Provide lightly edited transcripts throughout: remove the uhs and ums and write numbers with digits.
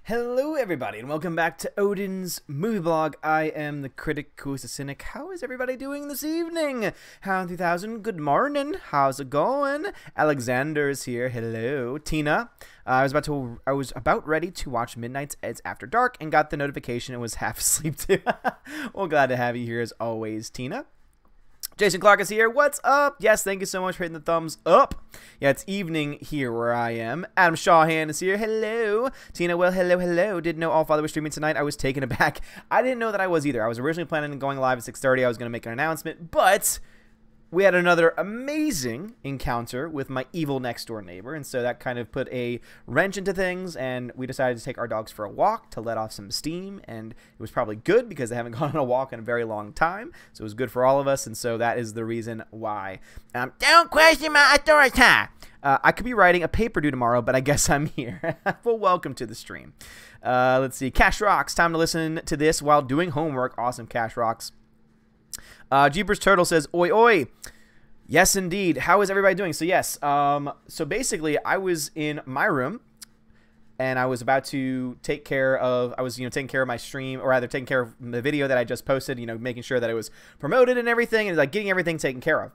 Hello everybody and welcome back to Odin's Movie Blog. I am the critic who is a cynic. How is everybody doing this evening? Hound 3000, good morning. How's it going? Alexander's here. Hello. Tina. I was about ready to watch Midnight's Eds After Dark and got the notification and was half asleep too. Well, glad to have you here as always, Tina. Jason Clark is here. What's up? Yes, thank you so much for hitting the thumbs up. Yeah, it's evening here where I am. Adam Shawhan is here. Hello. Tina, well, hello. Didn't know Allfather was streaming tonight. I was taken aback. I didn't know that I was either. I was originally planning on going live at 6:30. I was going to make an announcement, but we had another amazing encounter with my evil next door neighbor, and so that kind of put a wrench into things, and we decided to take our dogs for a walk to let off some steam, and it was probably good because they haven't gone on a walk in a very long time, so it was good for all of us, and so that is the reason why. Don't question my authority! I could be writing a paper due tomorrow, but I guess I'm here. Well, welcome to the stream. Let's see. Cash Rocks. Time to listen to this while doing homework. Awesome, Cash Rocks. Jeepers Turtle says, oi, oi. Yes, indeed. How is everybody doing? So, yes. So, basically, I was in my room, and I was about to take care of, taking care of my stream, or rather, taking care of the video that I just posted, making sure that it was promoted and everything, and, like, getting everything taken care of.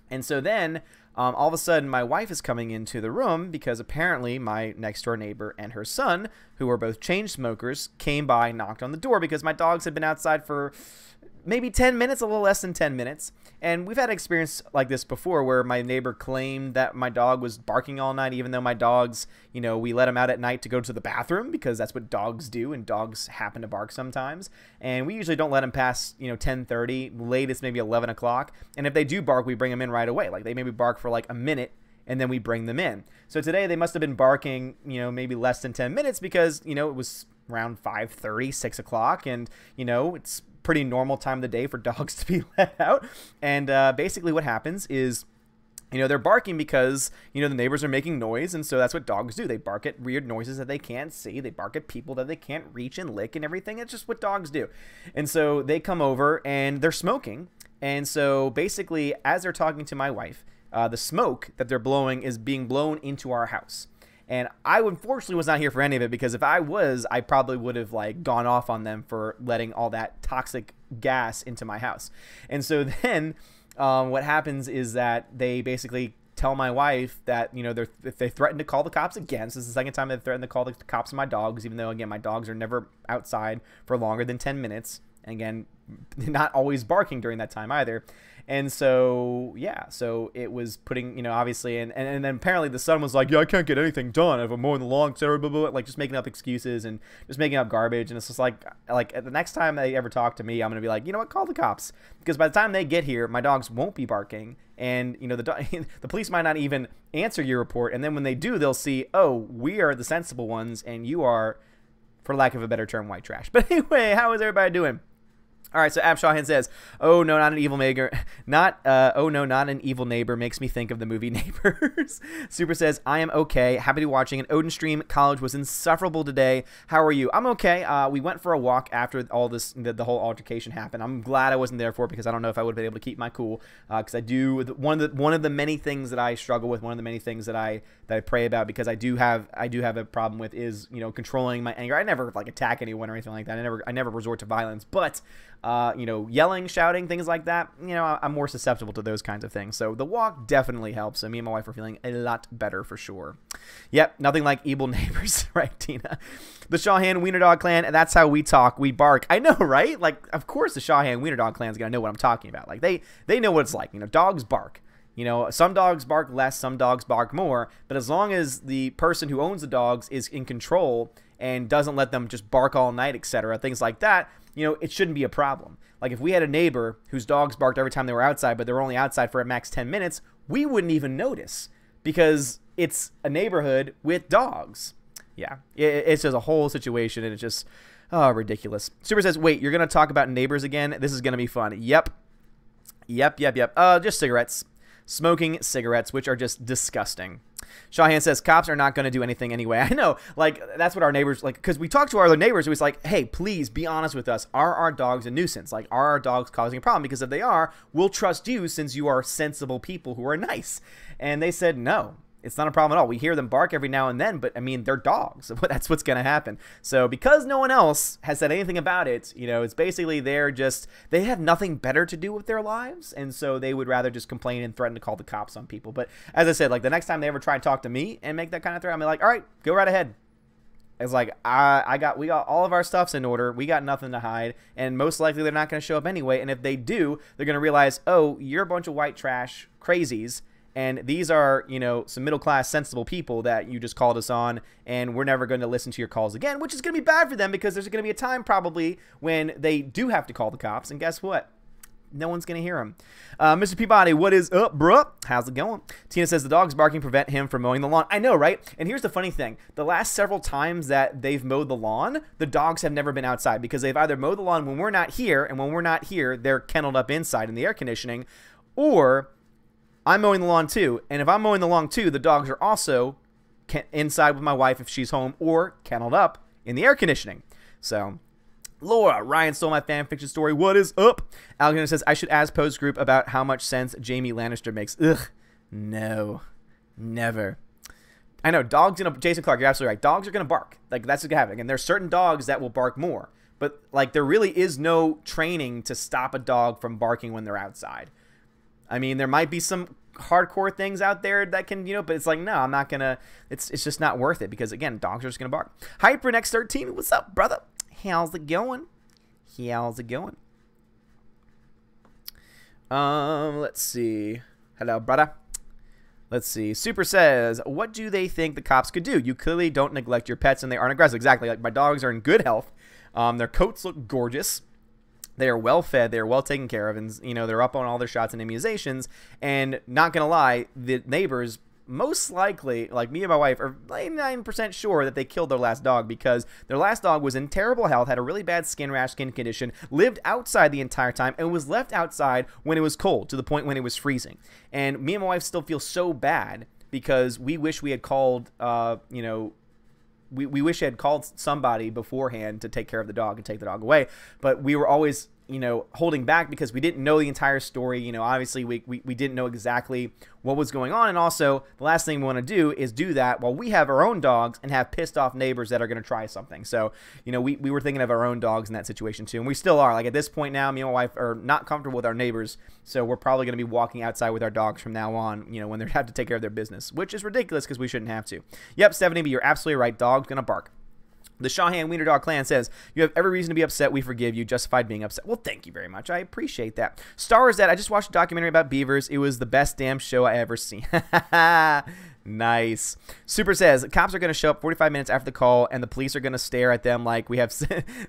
And so then, all of a sudden, my wife is coming into the room because apparently my next-door neighbor and her son, who are both chain smokers, came by and knocked on the door because my dogs had been outside for maybe 10 minutes, a little less than 10 minutes. And we've had an experience like this before where my neighbor claimed that my dog was barking all night, even though my dogs, we let them out at night to go to the bathroom because that's what dogs do, and dogs happen to bark sometimes. And we usually don't let them pass, 10:30, latest maybe 11 o'clock. And if they do bark, we bring them in right away. Like, they maybe bark for like a minute, and then we bring them in. So today they must have been barking, maybe less than 10 minutes because, it was around 5:30, 6 o'clock, and, it's pretty normal time of the day for dogs to be let out. And basically what happens is, they're barking because, the neighbors are making noise, and so that's what dogs do. They bark at weird noises that they can't see. They bark at people that they can't reach and lick and everything. It's just what dogs do. And so they come over, and they're smoking. And so basically, as they're talking to my wife, the smoke that they're blowing is being blown into our house. And I unfortunately was not here for any of it because if I was, I probably would have gone off on them for letting all that toxic gas into my house. And so then what happens is that they basically tell my wife that, they threatened to call the cops again. So this is the second time they've threatened to call the cops on my dogs, even though, again, my dogs are never outside for longer than 10 minutes. And again, not always barking during that time either. And so, yeah, so it was putting, obviously, and then apparently the son was like, yeah, I can't get anything done if I'm mowing the lawn, etc., blah, blah, blah, like just making up excuses and just making up garbage. And it's just like the next time they ever talk to me, I'm going to be like, you know what, call the cops. Because by the time they get here, my dogs won't be barking. And, the police might not even answer your report. And then when they do, they'll see, oh, we are the sensible ones, and you are, for lack of a better term, white trash. But anyway, how is everybody doing? All right, so Ab Shawhan says, "Oh no, not an evil neighbor. Oh no, not an evil neighbor makes me think of the movie Neighbors." Super says, "I am okay. Happy to be watching an Odin stream. College was insufferable today. How are you?" I'm okay. We went for a walk after all this, the whole altercation happened. I'm glad I wasn't there for it because I don't know if I would have been able to keep my cool. Because I do one of the many things that I struggle with. One of the many things that I pray about because I do have a problem with is controlling my anger. I never attack anyone or anything like that. I never resort to violence, but yelling, shouting, things like that, I'm more susceptible to those kinds of things. So the walk definitely helps. So me and my wife are feeling a lot better for sure. Yep, nothing like evil neighbors, right, Tina? The Shawhan Wiener Dog Clan, that's how we talk. We bark. I know, right? Like, of course the Shawhan Wiener Dog Clan is going to know what I'm talking about. Like, they know what it's like. Dogs bark. Some dogs bark less, some dogs bark more. But as long as the person who owns the dogs is in control and doesn't let them just bark all night, etc., things like that, it shouldn't be a problem. Like if we had a neighbor whose dogs barked every time they were outside, but they were only outside for a max 10 minutes, we wouldn't even notice because it's a neighborhood with dogs. Yeah, it's just a whole situation, and it's just, ridiculous. Super says, wait, you're going to talk about neighbors again? This is going to be fun. Yep. Just cigarettes. Smoking cigarettes, which are just disgusting. Shawhan says, cops are not going to do anything anyway. I know, that's what our neighbors, because we talk to our other neighbors who is like, hey, please be honest with us. Are our dogs a nuisance? Are our dogs causing a problem? Because if they are, we'll trust you since you are sensible people who are nice. And they said, no, it's not a problem at all. We hear them bark every now and then, but I mean, they're dogs. That's what's going to happen. So because no one else has said anything about it, you know, it's basically they have nothing better to do with their lives. And so they would rather just complain and threaten to call the cops on people. But as I said, like the next time they ever try and talk to me and make that kind of threat, I'm like, all right, go right ahead. It's like, we got all of our stuffs in order. We got nothing to hide. And most likely they're not going to show up anyway. And if they do, they're going to realize, oh, you're a bunch of white trash crazies. And these are, you know, some middle-class, sensible people that you just called us on. And we're never going to listen to your calls again, which is going to be bad for them because there's going to be a time probably when they do have to call the cops. And guess what? No one's going to hear him. Mr. Peabody, what is up, bruh? How's it going? Tina says the dogs barking prevent him from mowing the lawn. I know, right? And here's the funny thing. The last several times that they've mowed the lawn, the dogs have never been outside because they've either mowed the lawn when we're not here, and when we're not here, they're kenneled up inside in the air conditioning, or I'm mowing the lawn too. And if I'm mowing the lawn too, the dogs are also inside with my wife if she's home or kenneled up in the air conditioning. So... Laura, Ryan stole my fanfiction story. What is up? Alexander says, I should ask post group about how much sense Jamie Lannister makes. Ugh. No. Never. I know, dogs, Jason Clark, you're absolutely right. Dogs are going to bark. Like, that's what's going to happen. And there's certain dogs that will bark more. But, like, there really is no training to stop a dog from barking when they're outside. I mean, there might be some hardcore things out there that can, but it's like, no, I'm not going to, it's just not worth it because, again, dogs are just going to bark. HyperNX13, what's up, brother? How's it going? How's it going? Let's see. Hello, brother. Let's see. Super says, what do they think the cops could do? You clearly don't neglect your pets and they aren't aggressive. Exactly. Like, my dogs are in good health. Their coats look gorgeous. They are well fed. They are well taken care of. And, they're up on all their shots and immunizations. And not going to lie, the neighbors most likely, like me and my wife, are 99% sure that they killed their last dog because their last dog was in terrible health, had a really bad skin rash, skin condition, lived outside the entire time, and was left outside when it was cold to the point when it was freezing. And me and my wife still feel so bad because we wish we had called, we wish I had called somebody beforehand to take care of the dog and take the dog away. But we were always, holding back because we didn't know the entire story. Obviously we didn't know exactly what was going on. And also the last thing we want to do is do that while we have our own dogs and have pissed off neighbors that are going to try something. So, we were thinking of our own dogs in that situation too. And we still are. Like at this point now, me and my wife are not comfortable with our neighbors. So we're probably going to be walking outside with our dogs from now on, when they have to take care of their business, which is ridiculous because we shouldn't have to. Yep, Stephanie, but you're absolutely right. Dog's going to bark. The Shawhan Wiener Dog Clan says, you have every reason to be upset. We forgive you. Justified being upset. Well, thank you very much. I appreciate that. Star is that I just watched a documentary about beavers. It was the best damn show I ever seen. Nice. Super says, cops are going to show up 45 minutes after the call, and the police are going to stare at them like we have,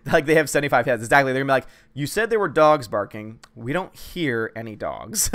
like they have 75 heads. Exactly. They're going to be like, you said there were dogs barking. We don't hear any dogs.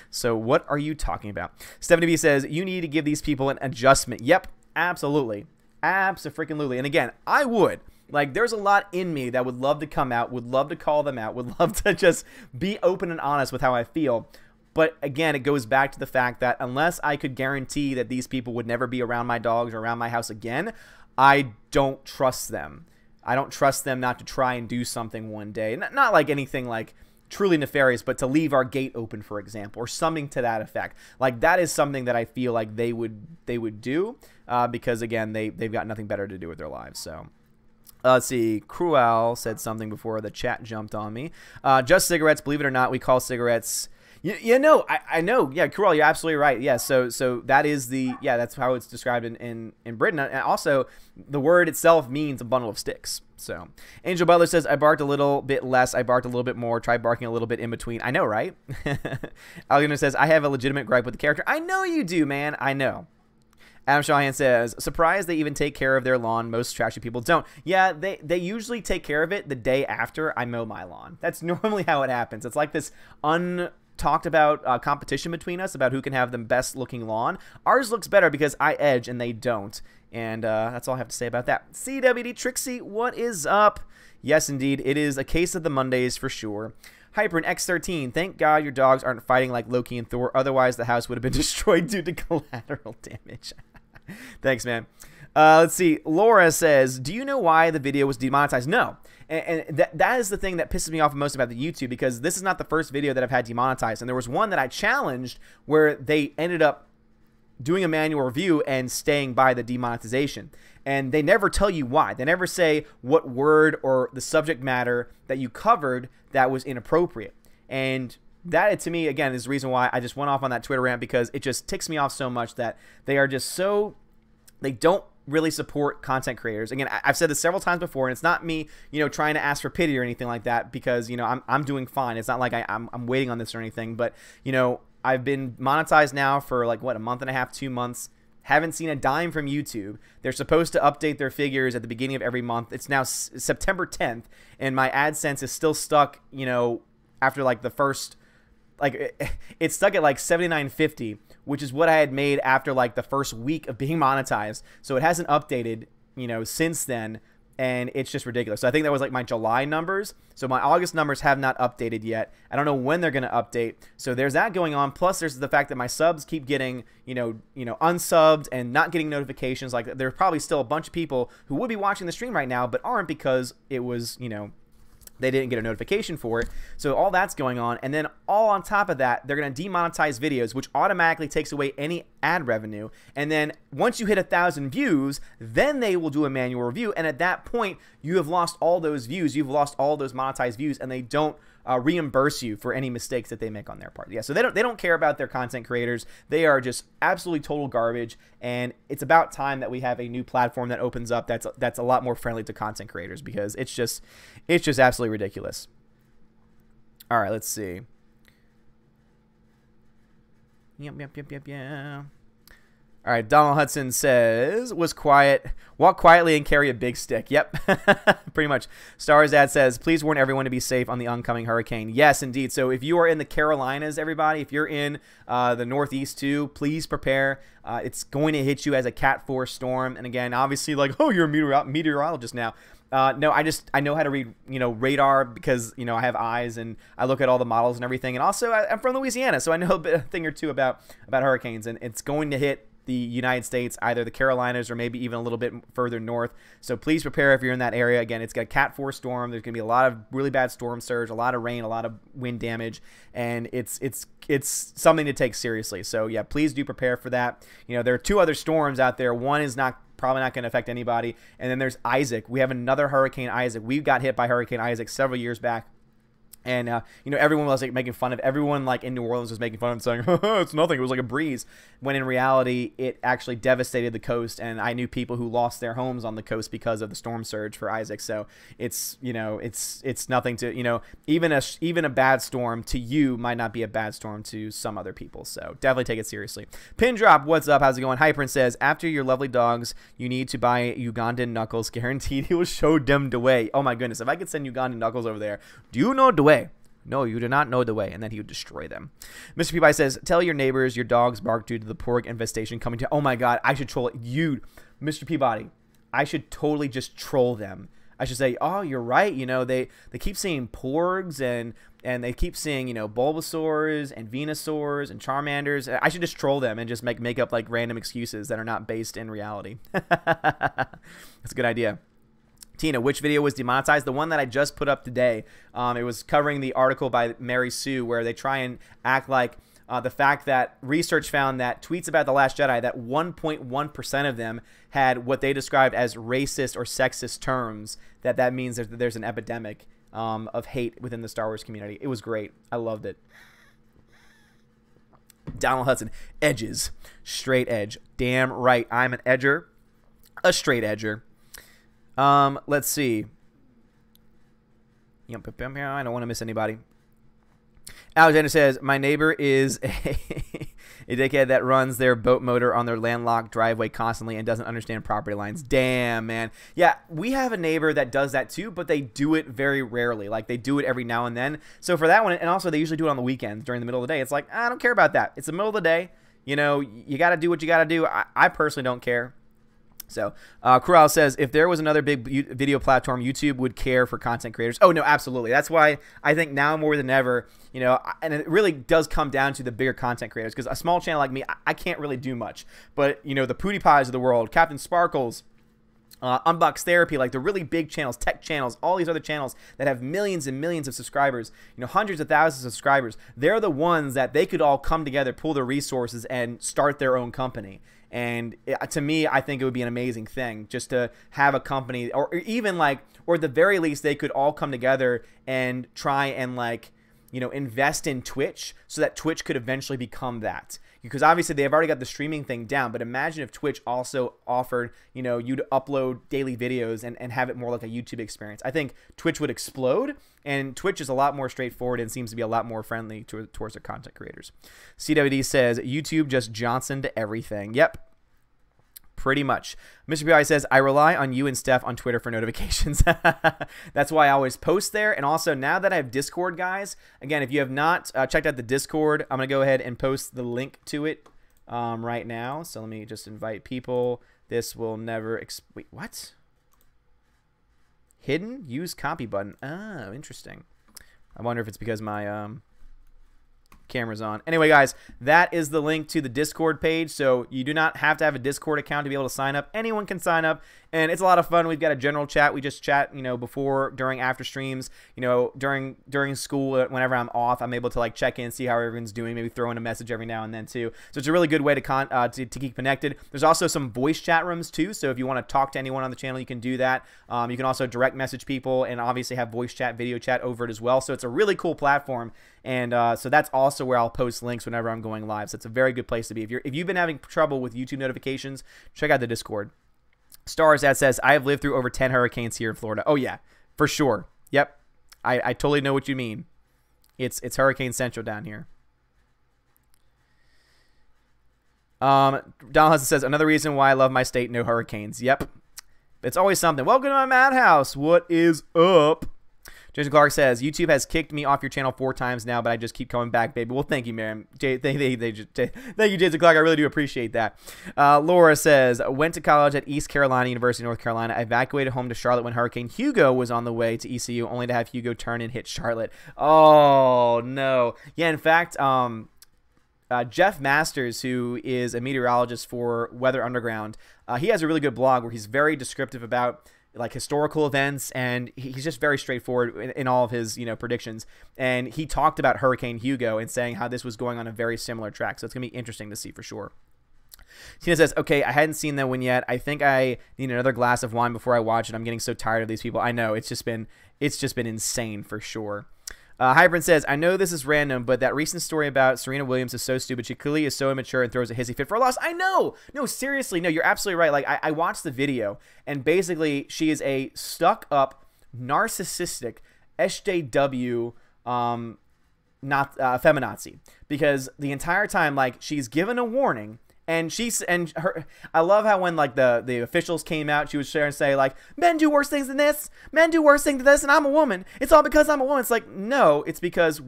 So what are you talking about? Stephanie B says, you need to give these people an adjustment. Yep, absolutely. Abso-freaking-lutely. And again, I would. Like, there's a lot in me that would love to come out, would love to call them out, would love to just be open and honest with how I feel. But again, it goes back to the fact that unless I could guarantee that these people would never be around my dogs or around my house again, I don't trust them. I don't trust them not to try and do something one day. Not like anything like truly nefarious, but to leave our gate open, for example, or something to that effect. Like, that is something that I feel like they would do because, again, they've got nothing better to do with their lives. So let's see. Cruel said something before the chat jumped on me. Just cigarettes. Believe it or not, we call cigarettes. I know. Yeah, Cruel, you're absolutely right. Yeah, so that is that's how it's described in Britain. And also, the word itself means a bundle of sticks. So, Angel Butler says, I barked a little bit less. I barked a little bit more. Try barking a little bit in between. I know, right? Alexander says, I have a legitimate gripe with the character. I know you do, man. I know. Adam Shawhan says, surprised they even take care of their lawn. Most trashy people don't. Yeah, they usually take care of it the day after I mow my lawn. That's normally how it happens. It's like this talked about competition between us about who can have the best looking lawn. Ours looks better because I edge and they don't. And that's all I have to say about that. CWD Trixie, what is up? Yes, indeed. It is a case of the Mondays for sure. Hyper and X13, thank God your dogs aren't fighting like Loki and Thor. Otherwise, the house would have been destroyed due to collateral damage. Thanks, man. Let's see. Laura says, do you know why the video was demonetized? No. And that is the thing that pisses me off most about the YouTube, because this is not the first video that I've had demonetized. And there was one that I challenged where they ended up doing a manual review and staying by the demonetization. And they never tell you why. They never say what word or the subject matter that you covered that was inappropriate. And that, to me, again, is the reason why I just went off on that Twitter rant, because it just ticks me off so much that they are just so, they don't really support content creators. Again, I've said this several times before, and it's not me, trying to ask for pity or anything like that, because, I'm doing fine. It's not like I'm waiting on this or anything, but, I've been monetized now for like, what, a month and a half, 2 months. Haven't seen a dime from YouTube. They're supposed to update their figures at the beginning of every month. It's now September 10th, and my AdSense is still stuck, after like the first, like it's stuck at like $79.50, which is what I had made after like the first week of being monetized. So it hasn't updated, since then, and it's just ridiculous. So I think that was like my July numbers. So my August numbers have not updated yet. I don't know when they're going to update. So there's that going on. Plus there's the fact that my subs keep getting, unsubbed and not getting notifications. Like there's probably still a bunch of people who would be watching the stream right now, but aren't, because it was, they didn't get a notification for it. So all that's going on. And then all on top of that, they're going to demonetize videos, which automatically takes away any ad revenue. And then once you hit 1,000 views, then they will do a manual review. And at that point, you have lost all those views. You've lost all those monetized views, and they don't reimburse you for any mistakes that they make on their part. Yeah, so they don't care about their content creators. They are just absolutely total garbage, and it's about time that we have a new platform that opens up that's a lot more friendly to content creators, because it's just absolutely ridiculous. All right, let's see. Yep. All right, Donald Hudson says, walk quietly and carry a big stick. Yep, pretty much. Stars Dad says, please warn everyone to be safe on the oncoming hurricane. Yes, indeed. So if you are in the Carolinas, everybody, if you're in the Northeast too, please prepare. It's going to hit you as a Cat 4 storm. And again, obviously, like, oh, you're a meteorologist now. No, I know how to read, radar, because, I have eyes and I look at all the models and everything. And also I'm from Louisiana, so I know a thing or two about hurricanes, and it's going to hit the United States, either the Carolinas or maybe even a little bit further north. So please prepare if you're in that area. Again, it's got a Cat 4 storm. There's going to be a lot of really bad storm surge, a lot of rain, a lot of wind damage, and it's something to take seriously. So yeah, please do prepare for that. There are 2 other storms out there. One is probably not going to affect anybody, and then there's Isaac. We have another Hurricane Isaac. We got hit by Hurricane Isaac several years back. And, everyone was like making fun of, everyone like in New Orleans was making fun of it, saying, it's nothing, it was like a breeze. When in reality, it actually devastated the coast. And I knew people who lost their homes on the coast because of the storm surge for Isaac. So it's, it's nothing to, even a bad storm to you might not be a bad storm to some other people. So definitely take it seriously. Pin drop, what's up? How's it going? Hyprin says, after your lovely dogs, you need to buy Ugandan knuckles. Guaranteed he will show them the way. Oh my goodness. If I could send Ugandan knuckles over there, do you know the way? No, you do not know the way. And then he would destroy them. Mr. Peabody says, tell your neighbors your dogs bark due to the pork infestation coming to. Oh my God, I should troll you, Mr. Peabody. I should totally just troll them. I should say, oh, you're right. They keep seeing porgs and they keep seeing, Bulbasaurs and Venusaurs and Charmanders. I should just troll them and just make up like random excuses that are not based in reality. That's a good idea. Tina, which video was demonetized? The one that I just put up today. It was covering the article by Mary Sue where they try and act like the fact that research found that tweets about The Last Jedi, that 1.1% of them had what they described as racist or sexist terms, that means there's an epidemic of hate within the Star Wars community. It was great. I loved it. Donald Hudson, edges. Straight edge. Damn right. I'm an edger. A straight edger. Let's see. I don't want to miss anybody. Alexander says, my neighbor is a dickhead that runs their boat motor on their landlocked driveway constantly and doesn't understand property lines. Damn, man. Yeah, we have a neighbor that does that too, but they do it very rarely. Like, they do it every now and then. So for that one, and also they usually do it on the weekends during the middle of the day. It's like, I don't care about that. It's the middle of the day. You got to do what you got to do. I personally don't care. So, Corral says, if there was another big video platform, YouTube would care for content creators. Oh, no, absolutely. That's why I think now more than ever, and it really does come down to the bigger content creators, because a small channel like me, I can't really do much. But, the PewDiePies of the world, Captain Sparkles, Unbox Therapy, like the really big channels, tech channels, all these other channels that have millions and millions of subscribers, hundreds of thousands of subscribers, they're the ones that they could all come together, pool their resources, and start their own company. And to me, I think it would be an amazing thing just to have a company, or even or at the very least, they could all come together and try and invest in Twitch so that Twitch could eventually become that. Because obviously they've already got the streaming thing down, but imagine if Twitch also offered, you to upload daily videos and have it more like a YouTube experience. I think Twitch would explode, and Twitch is a lot more straightforward and seems to be a lot more friendly towards their content creators. CWD says, YouTube just Johnson to everything. Yep. Pretty much. Mr. PI says, I rely on you and Steph on Twitter for notifications. That's why I always post there. And also, now that I have Discord, guys, again, if you have not checked out the Discord, I'm going to go ahead and post the link to it right now. So let me just invite people. This will never... Wait, what? Hidden? Use copy button. Oh, interesting. I wonder if it's because my... camera's on. Anyway, guys, that is the link to the Discord page. So you do not have to have a Discord account to be able to sign up. Anyone can sign up, and it's a lot of fun. We've got a general chat. We just chat, before, during, after streams, during school, whenever I'm off, I'm able to check in, see how everyone's doing, maybe throw in a message every now and then too. So it's a really good way to keep connected. There's also some voice chat rooms too. So if you want to talk to anyone on the channel, you can do that. You can also direct message people and obviously have voice chat, video chat over it as well. So it's a really cool platform. And so that's also where I'll post links whenever I'm going live. So it's a very good place to be. If you've been having trouble with YouTube notifications, check out the Discord. Stars that says, I have lived through over 10 hurricanes here in Florida. Oh yeah, for sure. Yep. I totally know what you mean. It's Hurricane Central down here. Donald Hudson says, another reason why I love my state, no hurricanes. Yep. It's always something. Welcome to my madhouse. What is up? Jason Clark says, YouTube has kicked me off your channel 4 times now, but I just keep coming back, baby. Well, thank you, Miriam. Thank you, Jason Clark. I really do appreciate that. Laura says, went to college at East Carolina, University of North Carolina. I evacuated home to Charlotte when Hurricane Hugo was on the way to ECU, only to have Hugo turn and hit Charlotte. Oh, no. Yeah, in fact, Jeff Masters, who is a meteorologist for Weather Underground, he has a really good blog where he's very descriptive about historical events, and he's just very straightforward in all of his predictions. And he talked about Hurricane Hugo and saying how this was going on a very similar track, so it's gonna be interesting to see for sure. Tina says, okay, I hadn't seen that one yet. I think I need another glass of wine before I watch it. I'm getting so tired of these people. I know, it's just been insane for sure. Hybrid says, I know this is random, but that recent story about Serena Williams is so stupid. She clearly is so immature and throws a hissy fit for a loss. I know. No, seriously. No, you're absolutely right. I watched the video, and basically she is a stuck-up, narcissistic, SJW, not feminazi. Because the entire time, she's given a warning. And I love how when the officials came out, she was sharing and say men do worse things than this, men do worse things than this, and I'm a woman. It's all because I'm a woman. It's no, it's because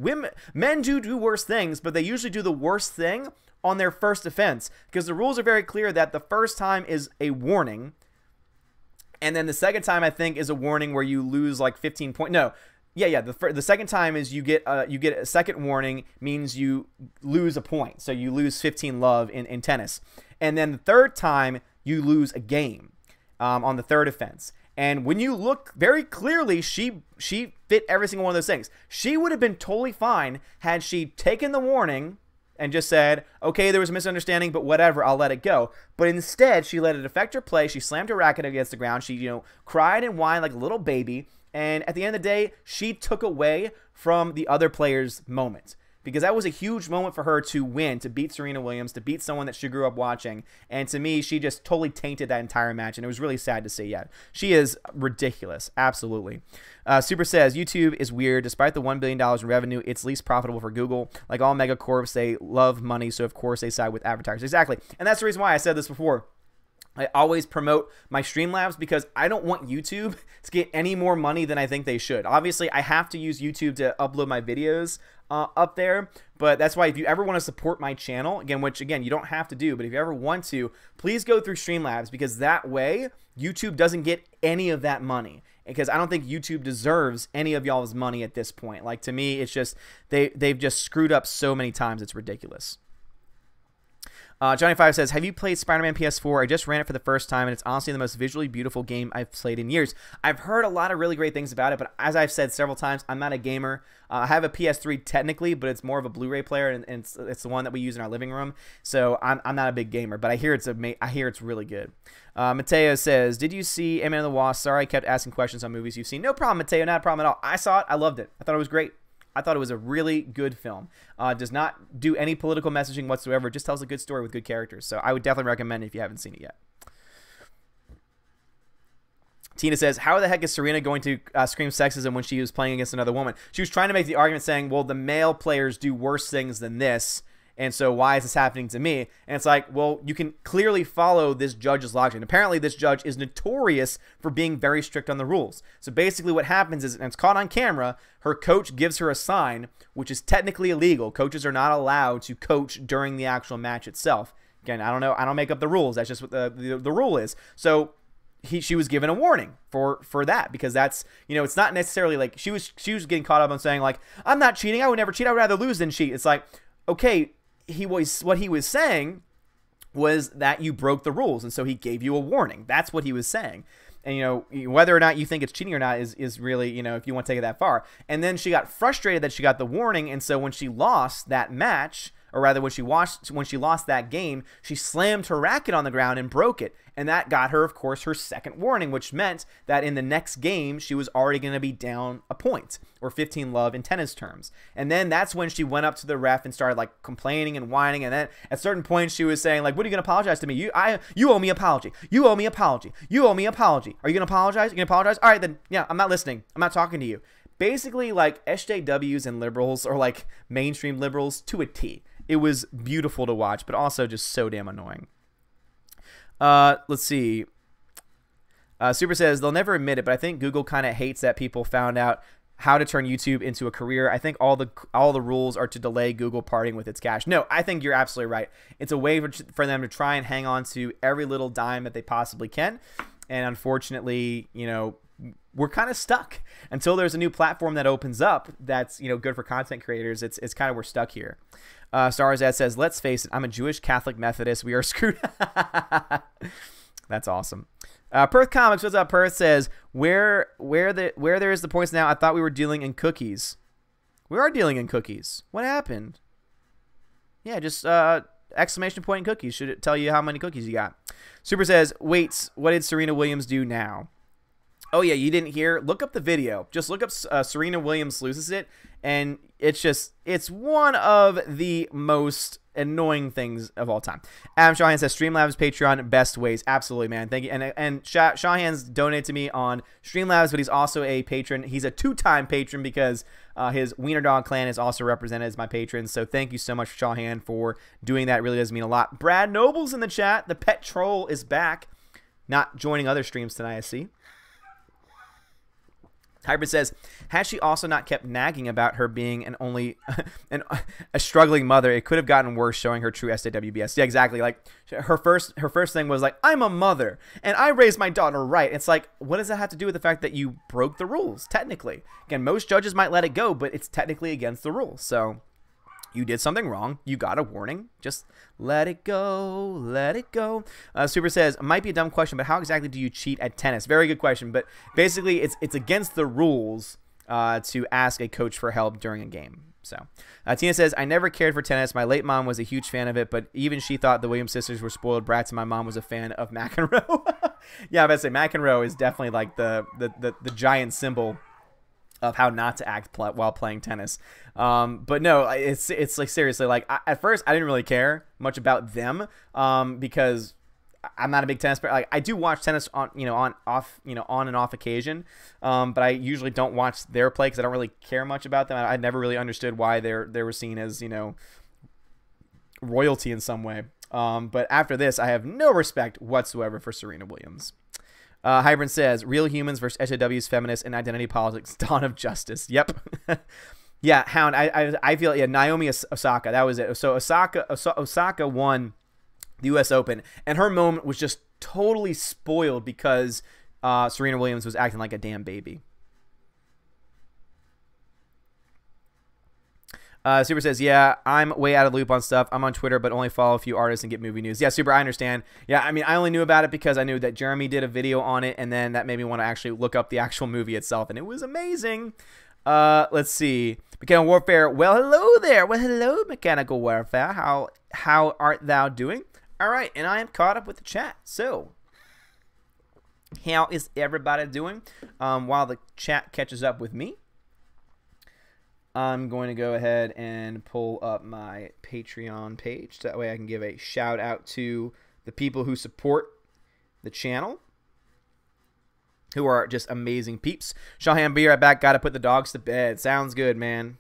men do worse things, but they usually do the worst thing on their first offense, because the rules are very clear that the first time is a warning, and then the second time I think is a warning where you lose 15 points. No. Yeah. The second time is you get a second warning, means you lose a point, so you lose 15 love in tennis, and then the third time you lose a game on the third offense. And when you look very clearly, she fit every single one of those things. She would have been totally fine had she taken the warning and just said, okay, there was a misunderstanding, but whatever, I'll let it go. But instead, she let it affect her play. She slammed her racket against the ground. She cried and whined like a little baby. And at the end of the day, she took away from the other player's moment, because that was a huge moment for her to win, to beat Serena Williams, to beat someone that she grew up watching. And to me, she just totally tainted that entire match, and it was really sad to see. Yeah, she is ridiculous. Absolutely. Super says, YouTube is weird. Despite the $1 billion in revenue, it's least profitable for Google. Like all megacorps, they love money, so of course they side with advertisers. Exactly. And that's the reason why I said this before. I always promote my Streamlabs, because I don't want YouTube to get any more money than I think they should. Obviously, I have to use YouTube to upload my videos up there, but that's why if you ever want to support my channel, which you don't have to do, but if you ever want to, please go through Streamlabs, because that way YouTube doesn't get any of that money, because I don't think YouTube deserves any of y'all's money at this point. To me, it's just they've just screwed up so many times, it's ridiculous. Johnny Five says, have you played Spider-Man PS4? I just ran it for the first time, and it's honestly the most visually beautiful game I've played in years. I've heard a lot of really great things about it, but as I've said several times, I'm not a gamer. I have a PS3 technically, but it's more of a Blu-ray player, and it's the one that we use in our living room. So I'm not a big gamer, but I hear it's really good. Mateo says, did you see Ant-Man and the Wasp? Sorry, I kept asking questions on movies you've seen. No problem, Mateo. Not a problem at all. I saw it. I loved it. I thought it was great. I thought it was a really good film. Does not do any political messaging whatsoever. It just tells a good story with good characters. So I would definitely recommend it if you haven't seen it yet. Tina says, how the heck is Serena going to scream sexism when she was playing against another woman? She was trying to make the argument saying, well, the male players do worse things than this, and so why is this happening to me? And it's like, well, you can clearly follow this judge's logic. And apparently this judge is notorious for being very strict on the rules. So basically what happens is, and it's caught on camera, her coach gives her a sign, which is technically illegal. Coaches are not allowed to coach during the actual match itself. Again, I don't know. I don't make up the rules. That's just what the rule is. So she was given a warning for that, because that's, you know, it's not necessarily like she was getting caught up on saying like, I'm not cheating. I would never cheat. I would rather lose than cheat. It's like, okay, what he was saying was that you broke the rules, and so he gave you a warning. That's what he was saying. And, you know, whether or not you think it's cheating or not is really, you know, if you want to take it that far. And then she got frustrated that she got the warning, and so when she lost that match, or rather when she lost that game, she slammed her racket on the ground and broke it. And that got her, of course, her second warning, which meant that in the next game, she was already going to be down a point, or 15 love in tennis terms. And then that's when she went up to the ref and started, like, complaining and whining. And then at certain points, she was saying, like, what are you going to apologize to me? You owe me apology. You owe me apology. You owe me apology. Are you going to apologize? You going to apologize? All right, then, yeah, I'm not listening. I'm not talking to you. Basically, like, SJWs and liberals, or, like, mainstream liberals to a T. It was beautiful to watch, but also just so damn annoying. Let's see. Super says, they'll never admit it, but I think Google kind of hates that people found out how to turn YouTube into a career. I think all the rules are to delay Google parting with its cash. No, I think you're absolutely right. It's a way for them to try and hang on to every little dime that they possibly can. And unfortunately, you know, we're kind of stuck until there's a new platform that opens up that's, you know, good for content creators. It's kind of, we're stuck here. Starzad says, let's face it, I'm a Jewish Catholic Methodist. We are screwed. That's awesome. Perth Comics, what's up? Perth says, where there is the points now, I thought we were dealing in cookies. We are dealing in cookies. What happened? Yeah, just exclamation point in cookies. Should it tell you how many cookies you got? Super says, wait, what did Serena Williams do now? Oh, yeah, you didn't hear? Look up the video. Just look up Serena Williams loses it, and it's one of the most annoying things of all time. Adam Shawhan says, Streamlabs Patreon, best ways. Absolutely, man. Thank you. And Shawhan's donated to me on Streamlabs, but he's also a patron. He's a two-time patron because his Wiener Dog clan is also represented as my patron. So thank you so much, Shawhan, for doing that. It really does mean a lot. Brad Noble's in the chat. The pet troll is back. Not joining other streams tonight, I see. Hybrid says, has she also not kept nagging about her being a struggling mother? It could have gotten worse, showing her true SJWBS. Yeah, exactly. Like her first thing was like, I'm a mother and I raised my daughter right. It's like, what does that have to do with the fact that you broke the rules? Technically, again, most judges might let it go, but it's technically against the rules. So you did something wrong. You got a warning. Just let it go. Let it go. Super says, might be a dumb question, but how exactly do you cheat at tennis? Very good question. But basically, it's against the rules to ask a coach for help during a game. So Tina says, I never cared for tennis. My late mom was a huge fan of it, but even she thought the Williams sisters were spoiled brats, and my mom was a fan of McEnroe. Yeah, I was about to say, McEnroe is definitely like the giant symbol of how not to act while playing tennis. But no, it's like, seriously, like at first I didn't really care much about them because I'm not a big tennis player. Like I do watch tennis on and off occasion, but I usually don't watch their play because I don't really care much about them. I never really understood why they were seen as, you know, royalty in some way. But after this, I have no respect whatsoever for Serena Williams. Hybrid says, real humans versus SJWs, feminists, and identity politics, dawn of justice. Yep. Yeah, Hound, I feel, yeah, Naomi Osaka, that was it. So Osaka won the U.S. Open, and her moment was just totally spoiled because Serena Williams was acting like a damn baby. Super says, yeah, I'm way out of the loop on stuff. I'm on Twitter, but only follow a few artists and get movie news. Yeah, Super, I understand. Yeah, I mean, I only knew about it because I knew that Jeremy did a video on it, and then that made me want to actually look up the actual movie itself, and it was amazing. Let's see. Mechanical Warfare. Well, hello there. Well, hello, Mechanical Warfare. How art thou doing? All right, and I am caught up with the chat. So, how is everybody doing? While the chat catches up with me, I'm going to go ahead and pull up my Patreon page. That way I can give a shout out to the people who support the channel, who are just amazing peeps. Shahan, be right back. Got to put the dogs to bed. Sounds good, man.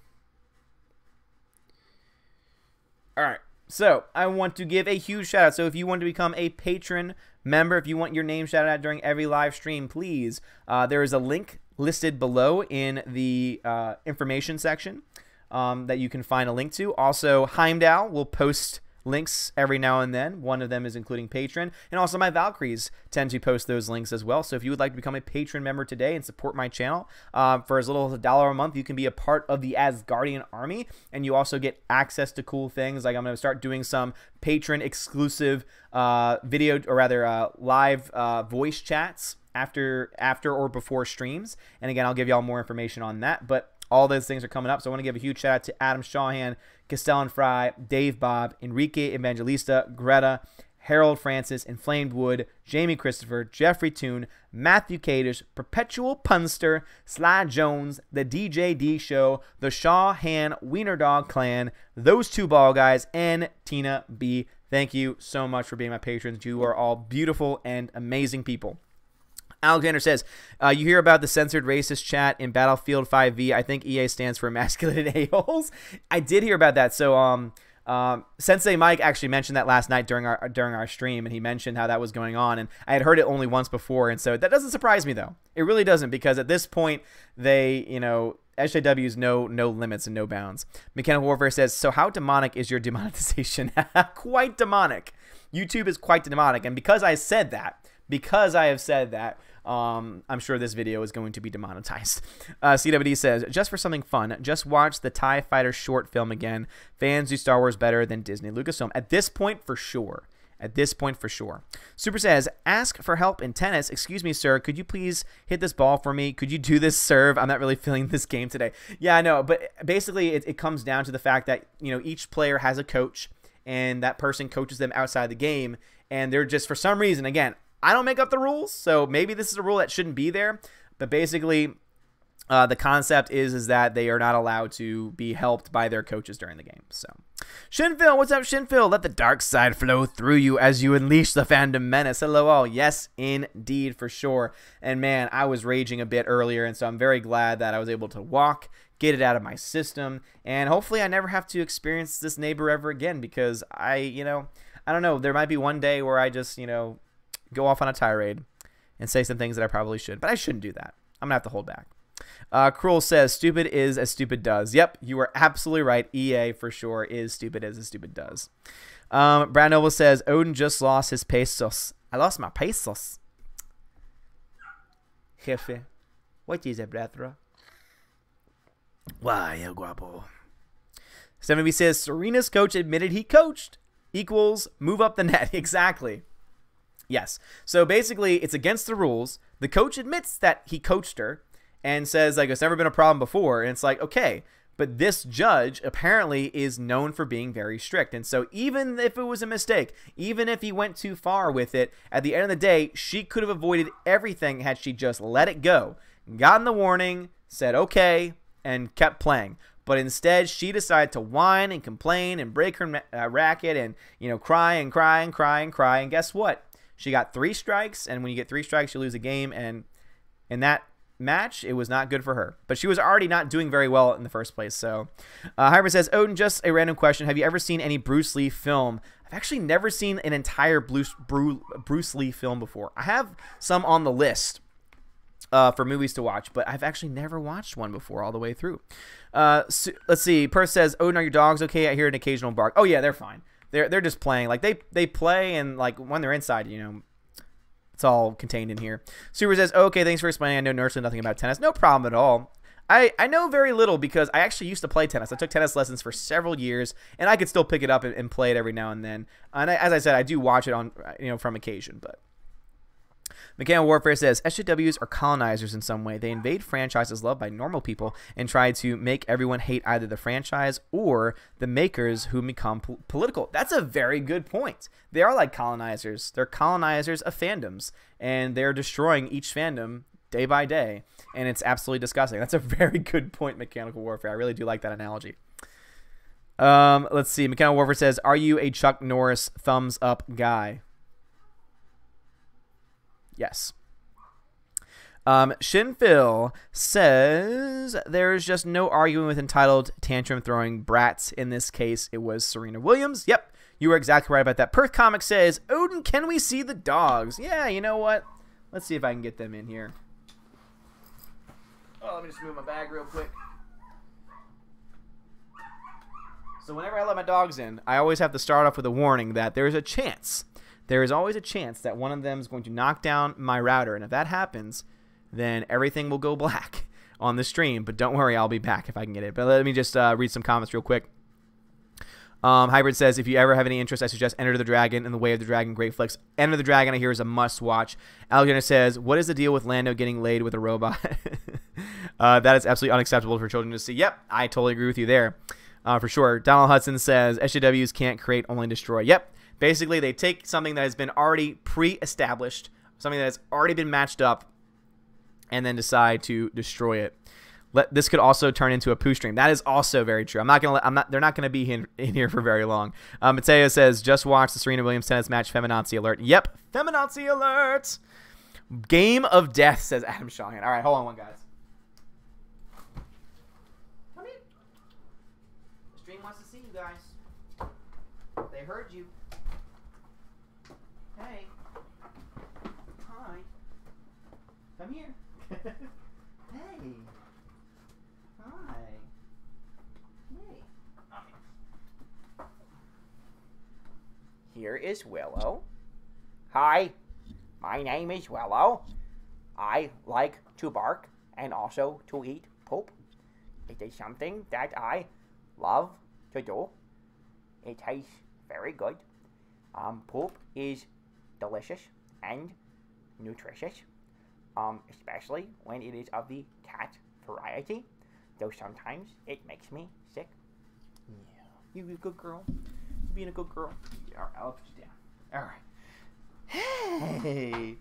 All right. So I want to give a huge shout out. So if you want to become a patron member, if you want your name shouted out during every live stream, please, there is a link listed below in the information section that you can find a link to. Also, Heimdall will post links every now and then. One of them is including Patreon, and also my Valkyries tend to post those links as well. So if you would like to become a patron member today and support my channel for as little as $1 a month, you can be a part of the Asgardian army, and you also get access to cool things. Like I'm going to start doing some patron exclusive video, or rather live voice chats after or before streams. And again, I'll give y'all more information on that, but all those things are coming up. So I want to give a huge shout out to Adam Shahan, Castellan Fry, Dave Bob, Enrique Evangelista, Greta, Harold Francis, Inflamed Wood, Jamie Christopher, Jeffrey Toon, Matthew Kadish, Perpetual Punster, Sly Jones, The DJ D Show, The Shahan Wiener Dog Clan, Those Two Ball Guys, and Tina B. Thank you so much for being my patrons. You are all beautiful and amazing people. Alexander says, you hear about the censored racist chat in Battlefield 5v. I think EA stands for emasculated a-holes. I did hear about that. So Sensei Mike actually mentioned that last night during our stream, and he mentioned how that was going on. And I had heard it only once before, and so that doesn't surprise me, though. It really doesn't, because at this point, they, SJWs know no limits and no bounds. Mechanical Warfare says, so how demonic is your demonetization? Quite demonic. YouTube is quite demonic, and because I have said that, I'm sure this video is going to be demonetized. CWD says, just for something fun, just watch the TIE Fighter short film again. Fans do Star Wars better than Disney Lucasfilm. At this point, for sure. At this point, for sure. Super says, ask for help in tennis. Excuse me, sir. Could you please hit this ball for me? Could you do this serve? I'm not really feeling this game today. Yeah, I know. But basically, it comes down to the fact that, each player has a coach, and that person coaches them outside the game. And they're just, for some reason, again, I don't make up the rules, so maybe this is a rule that shouldn't be there. But basically, the concept is that they are not allowed to be helped by their coaches during the game. So, Shinphil, what's up, Shinphil? Let the dark side flow through you as you unleash the fandom menace. Hello, all. Yes, indeed, for sure. And man, I was raging a bit earlier, and so I'm very glad that I was able to walk, get it out of my system, and hopefully I never have to experience this neighbor ever again, because I don't know. There might be one day where I just, go off on a tirade and say some things that I probably should, but I shouldn't do that. I'm gonna have to hold back. Cruel says, stupid is as stupid does. Yep, you are absolutely right. EA for sure is stupid as stupid does. Brad Noble says, Odin just lost his pesos. I lost my pesos. Jefe, what is it, brother? Why, el guapo? 7B says, Serena's coach admitted he coached equals move up the net. Exactly. Yes. So basically, it's against the rules. The coach admits that he coached her and says, like, it's never been a problem before. And it's like, okay, but this judge apparently is known for being very strict. And so even if it was a mistake, even if he went too far with it, at the end of the day, she could have avoided everything had she just let it go, gotten the warning, said okay, and kept playing. But instead, she decided to whine and complain and break her racket and, cry and cry and cry and cry. And guess what? She got 3 strikes, and when you get 3 strikes, you lose a game, and in that match, it was not good for her. But she was already not doing very well in the first place. So, Hybrid says, Odin, just a random question. Have you ever seen any Bruce Lee film? I've actually never seen an entire Bruce Lee film before. I have some on the list for movies to watch, but I've actually never watched one before all the way through. So, let's see. Purse says, Odin, are your dogs okay? I hear an occasional bark. Oh, yeah, they're fine. They're just playing. Like, they play, and, like, when they're inside, it's all contained in here. Super says, okay, thanks for explaining. I know nursely nothing about tennis. No problem at all. I know very little because I actually used to play tennis. I took tennis lessons for several years, and I could still pick it up and play it every now and then. And as I said, I do watch it on from occasion. But Mechanical Warfare says SJWs are colonizers in some way. They invade franchises loved by normal people and try to make everyone hate either the franchise or the makers who become political. That's a very good point. They are like colonizers. They're colonizers of fandoms, and they're destroying each fandom day by day, and it's absolutely disgusting. That's a very good point, Mechanical Warfare. I really do like that analogy. Let's see. Mechanical Warfare says, are you a Chuck Norris thumbs up guy? Yes. Shinphil says, there's just no arguing with entitled tantrum-throwing brats. In this case, it was Serena Williams. Yep, you were exactly right about that. Perth Comic says, Odin, can we see the dogs? Yeah, you know what? Let's see if I can get them in here. Oh, let me just move my bag real quick. So whenever I let my dogs in, I always have to start off with a warning that there's a chance. There is always a chance that one of them is going to knock down my router. And if that happens, then everything will go black on the stream. But don't worry, I'll be back if I can get it. But let me just read some comments real quick. Hybrid says, if you ever have any interest, I suggest Enter the Dragon and The Way of the Dragon. Great flicks. Enter the Dragon, I hear, is a must-watch. Alexander says, what is the deal with Lando getting laid with a robot? That is absolutely unacceptable for children to see. Yep, I totally agree with you there. For sure. Donald Hudson says, SJWs can't create, only destroy. Yep. Basically, they take something that has been already pre-established, something that has already been matched up, and then decide to destroy it. This could also turn into a poo stream. That is also very true. They're not gonna be in here for very long. Mateo says, just watch the Serena Williams tennis match. Feminazi alert. Yep, feminazi alert. Game of death, says Adam Shawhan. All right, hold on one, guys. Come in. The stream wants to see you guys. They heard you. Hey. Hi. Come here. Hey. Hi. Hey. Here is Willow. Hi. My name is Willow. I like to bark and also to eat poop. It is something that I love to do. It tastes very good. Poop is delicious and nutritious, especially when it is of the cat variety, though sometimes it makes me sick. Yeah, you a good girl? You being a good girl? Yeah, all right, I'll put you down. All right. Hey!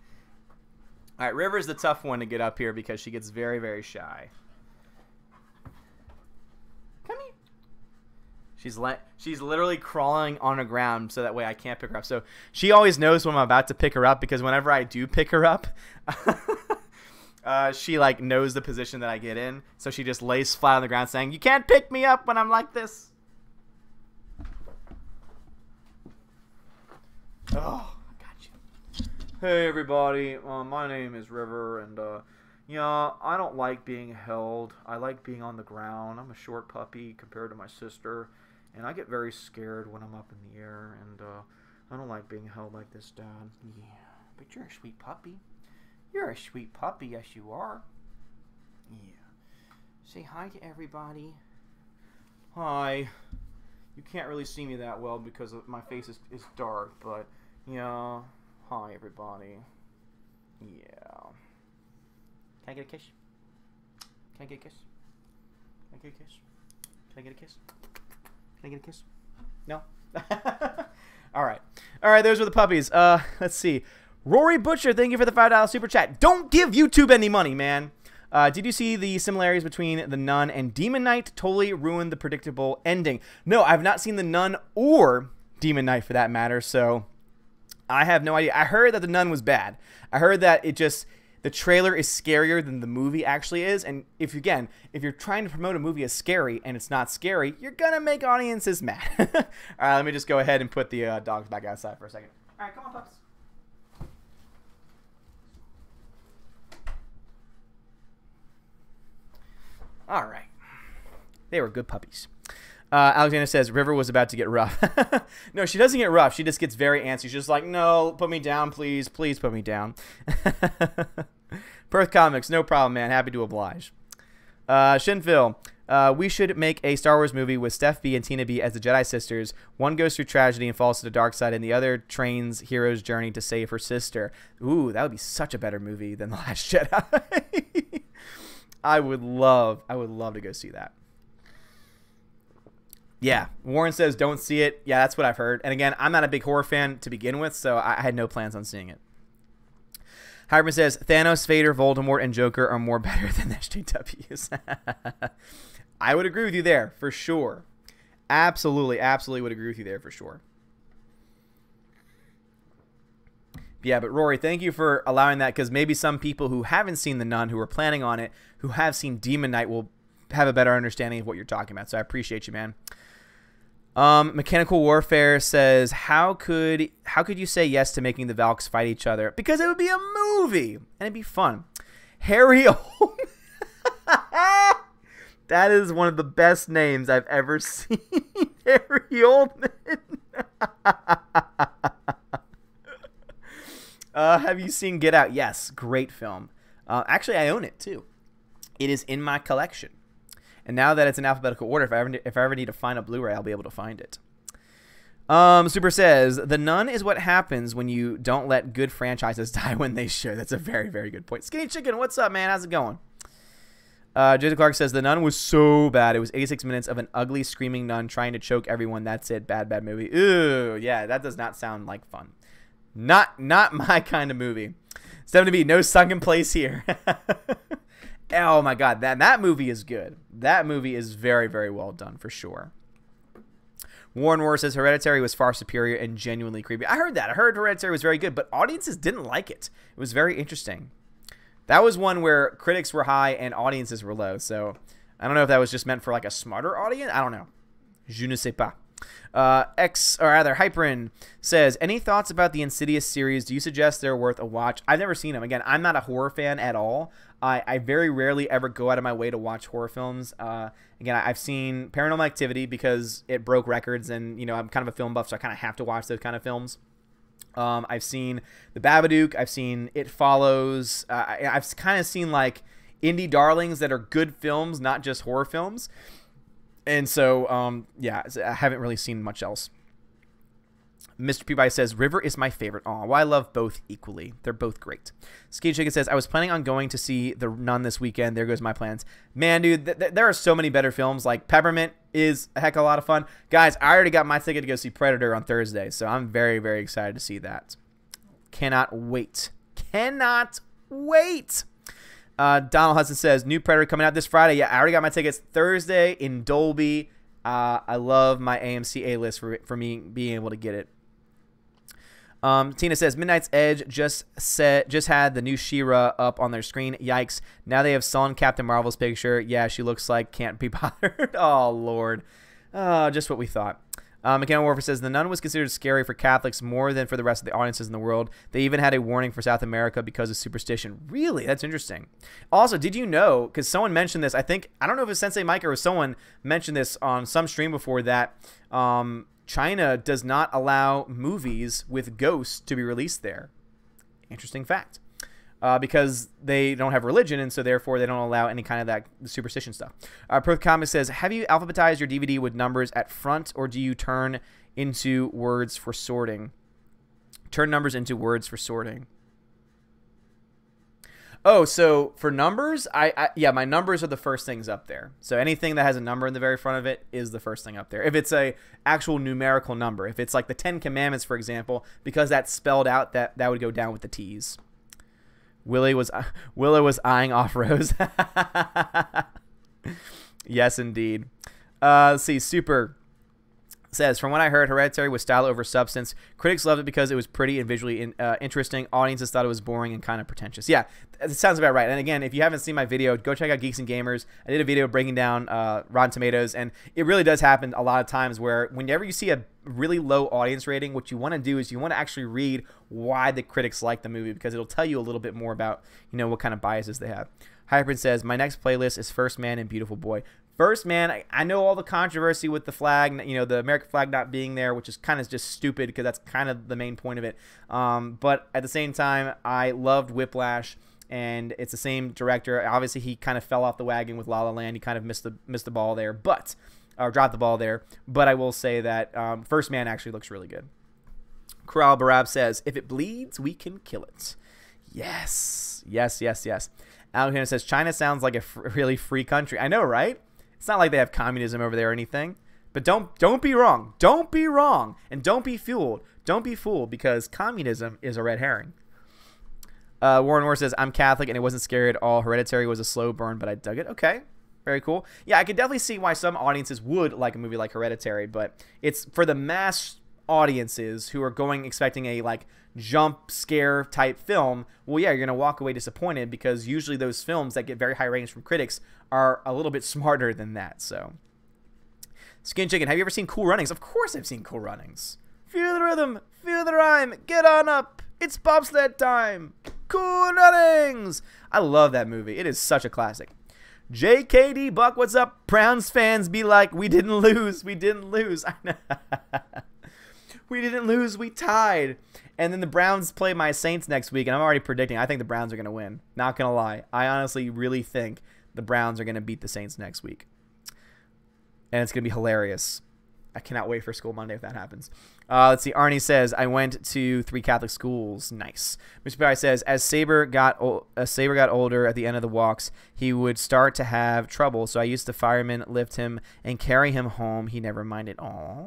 All right, River's the tough one to get up here because she gets very, very shy. Come here. She's literally crawling on the ground so that way I can't pick her up. So she always knows when I'm about to pick her up because whenever I do pick her up, she like knows the position that I get in. So she just lays flat on the ground saying, "You can't pick me up when I'm like this." Oh, I got you. Hey everybody, my name is River, and yeah, I don't like being held. I like being on the ground. I'm a short puppy compared to my sister, and I get very scared when I'm up in the air, and I don't like being held like this, Dad. Yeah, but you're a sweet puppy. You're a sweet puppy, yes you are. Yeah. Say hi to everybody. Hi. You can't really see me that well because my face is dark, but yeah. Hi everybody. Yeah. Can I get a kiss? Can I get a kiss? Can I get a kiss? Can I get a kiss? Can I get a kiss? No? Alright. Alright, those were the puppies. Let's see. Rory Butcher, thank you for the $5 super chat. Don't give YouTube any money, man. Did you see the similarities between The Nun and Demon Knight? Totally ruined the predictable ending. No, I've not seen The Nun or Demon Knight for that matter, so I have no idea. I heard that The Nun was bad. I heard that the trailer is scarier than the movie actually is, and if you're trying to promote a movie as scary and it's not scary, you're gonna make audiences mad. All right, let me just go ahead and put the dogs back outside for a second. All right, come on, pups. All right. They were good puppies. Alexander says, River was about to get rough. No, she doesn't get rough. She just gets very antsy. She's just like, no, put me down, please. Please put me down. Perth Comics, no problem, man. Happy to oblige. Shinville. We should make a Star Wars movie with Steph B and Tina B as the Jedi sisters. One goes through tragedy and falls to the dark side, and the other trains hero's journey to save her sister. Ooh, that would be such a better movie than The Last Jedi. I would love to go see that. Yeah, Warren says don't see it. Yeah, that's what I've heard. And again, I'm not a big horror fan to begin with, so I had no plans on seeing it. Hyperman says Thanos, Vader, Voldemort, and Joker are more better than the SJWs. I would agree with you there for sure. Absolutely would agree with you there for sure. Yeah, but Rory, thank you for allowing that, because maybe some people who haven't seen The Nun, who are planning on it, who have seen Demon Knight, will have a better understanding of what you're talking about. So I appreciate you, man. Mechanical Warfare says, how could you say yes to making the Valks fight each other? Because it would be a movie and it'd be fun. Harry Oldman. That is one of the best names I've ever seen. Harry Oldman. Have you seen Get Out? Yes, great film. Actually, I own it too. It is in my collection. And now that it's in alphabetical order, if I ever need to find a Blu-ray, I'll be able to find it. Super says, The Nun is what happens when you don't let good franchises die when they should. That's a very, very good point. Skinny Chicken, what's up, man? How's it going? Jason Clark says, The Nun was so bad. It was 86 minutes of an ugly, screaming nun trying to choke everyone. That's it. Bad, bad movie. Ooh, yeah, that does not sound like fun. Not my kind of movie. 70B, no sunken place here. Oh my God, that movie is good. That movie is very, very well done for sure. Warren Roar says Hereditary was far superior and genuinely creepy. I heard that. I heard Hereditary was very good, but audiences didn't like it. It was very interesting. That was one where critics were high and audiences were low. So I don't know if that was just meant for like a smarter audience. I don't know. Je ne sais pas. Hyperin says, any thoughts about the Insidious series? Do you suggest they're worth a watch? I've never seen them. Again, I'm not a horror fan at all. I very rarely ever go out of my way to watch horror films. Again, I've seen Paranormal Activity because it broke records, and you know I'm kind of a film buff, so I kind of have to watch those kind of films. I've seen The Babadook. I've seen It Follows. I've kind of seen like indie darlings that are good films, not just horror films. And so, yeah, I haven't really seen much else. Mr. Peabody says, River is my favorite. Oh, well, I love both equally. They're both great. Ski Chicken says, I was planning on going to see The Nun this weekend. There goes my plans. Man, dude, there are so many better films. Like Peppermint is a heck of a lot of fun. Guys, I already got my ticket to go see Predator on Thursday, so I'm very, very excited to see that. Cannot wait. Cannot wait. Donald Hudson says, new Predator coming out this Friday. Yeah, I already got my tickets Thursday in Dolby. I love my AMC A-list for me being able to get it. Tina says, Midnight's Edge just had the new She-Ra up on their screen. Yikes. Now they have Sullen Captain Marvel's picture. Yeah, she looks like can't be bothered. Oh, Lord. Just what we thought. McKenna Warfare says, The Nun was considered scary for Catholics more than for the rest of the audiences in the world. They even had a warning for South America because of superstition. Really? That's interesting. Also, did you know, because someone mentioned this, I don't know if it was Sensei Mike or someone mentioned this on some stream before, that China does not allow movies with ghosts to be released there. Interesting fact. Because they don't have religion, and so therefore they don't allow any kind of that superstition stuff. Perth Comics says, have you alphabetized your DVD with numbers at front, or do you turn into words for sorting? Turn numbers into words for sorting. Oh, so for numbers, yeah, my numbers are the first things up there. So anything that has a number in the very front of it is the first thing up there. If it's a actual numerical number, if it's like the 10 Commandments, for example, because that's spelled out, that would go down with the T's. Willow was eyeing off Rose. Yes, indeed. Let's see. Super says, from what I heard, Hereditary was style over substance. Critics loved it because it was pretty and visually interesting. Audiences thought it was boring and kind of pretentious. Yeah, it sounds about right. And again, if you haven't seen my video, go check out Geeks and Gamers. I did a video breaking down Rotten Tomatoes, and it really does happen a lot of times where whenever you see a really low audience rating, what you want to do is you want to actually read why the critics like the movie, because it'll tell you a little bit more about, you know, what kind of biases they have. Hyperin says, my next playlist is First Man and Beautiful Boy. First Man, I know all the controversy with the flag, you know, the American flag not being there, which is kind of just stupid because that's kind of the main point of it. But at the same time, I loved Whiplash, and it's the same director. Obviously, he kind of fell off the wagon with La La Land. He kind of missed the ball there, or dropped the ball there. But I will say that First Man actually looks really good. Corral Barab says, if it bleeds, we can kill it. Yes. Alexander says, China sounds like a really free country. I know, right? It's not like they have communism over there or anything. But don't be wrong. Don't be wrong. And don't be fooled. Don't be fooled, because communism is a red herring. Warren Moore says, I'm Catholic and it wasn't scary at all. Hereditary was a slow burn, but I dug it. Okay. Very cool. Yeah, I could definitely see why some audiences would like a movie like Hereditary, but it's for the mass audiences who are going expecting a like jump scare type film. Well, yeah, you're going to walk away disappointed, because usually those films that get very high ratings from critics are a little bit smarter than that. So, Skin Chicken, have you ever seen Cool Runnings? Of course I've seen Cool Runnings. Feel the rhythm, feel the rhyme, get on up. It's bobsled time. Cool Runnings. I love that movie. It is such a classic. JKD Buck, what's up? Browns fans be like, we didn't lose. We didn't lose. I know. We didn't lose. We tied. And then the Browns play my Saints next week, and I'm already predicting I think the Browns are going to win. Not going to lie. I honestly really think the Browns are going to beat the Saints next week. And it's going to be hilarious. I cannot wait for School Monday if that happens. Let's see. Arnie says, I went to 3 Catholic schools. Nice. Mr. Pie says, as Saber got older at the end of the walks, he would start to have trouble. So I used to fireman lift him and carry him home. He never minded. Aw.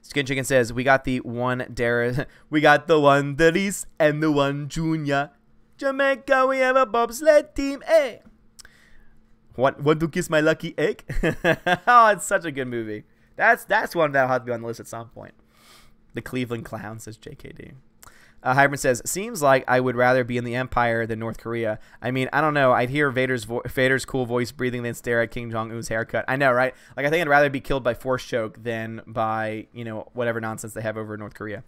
Skin Chicken says, we got the one Darius, we got the one Darius and the one Junior. Jamaica, we have a bobsled team. Hey. Want to kiss my lucky egg? Oh, it's such a good movie. That's one that'll have to be on the list at some point. The Cleveland Clown, says JKD. Hybrid says, seems like I would rather be in the Empire than North Korea. I mean, I don't know. I'd hear Vader's cool voice breathing, then stare at Kim Jong-un's haircut. I know, right? Like, I think I'd rather be killed by force choke than by, whatever nonsense they have over in North Korea.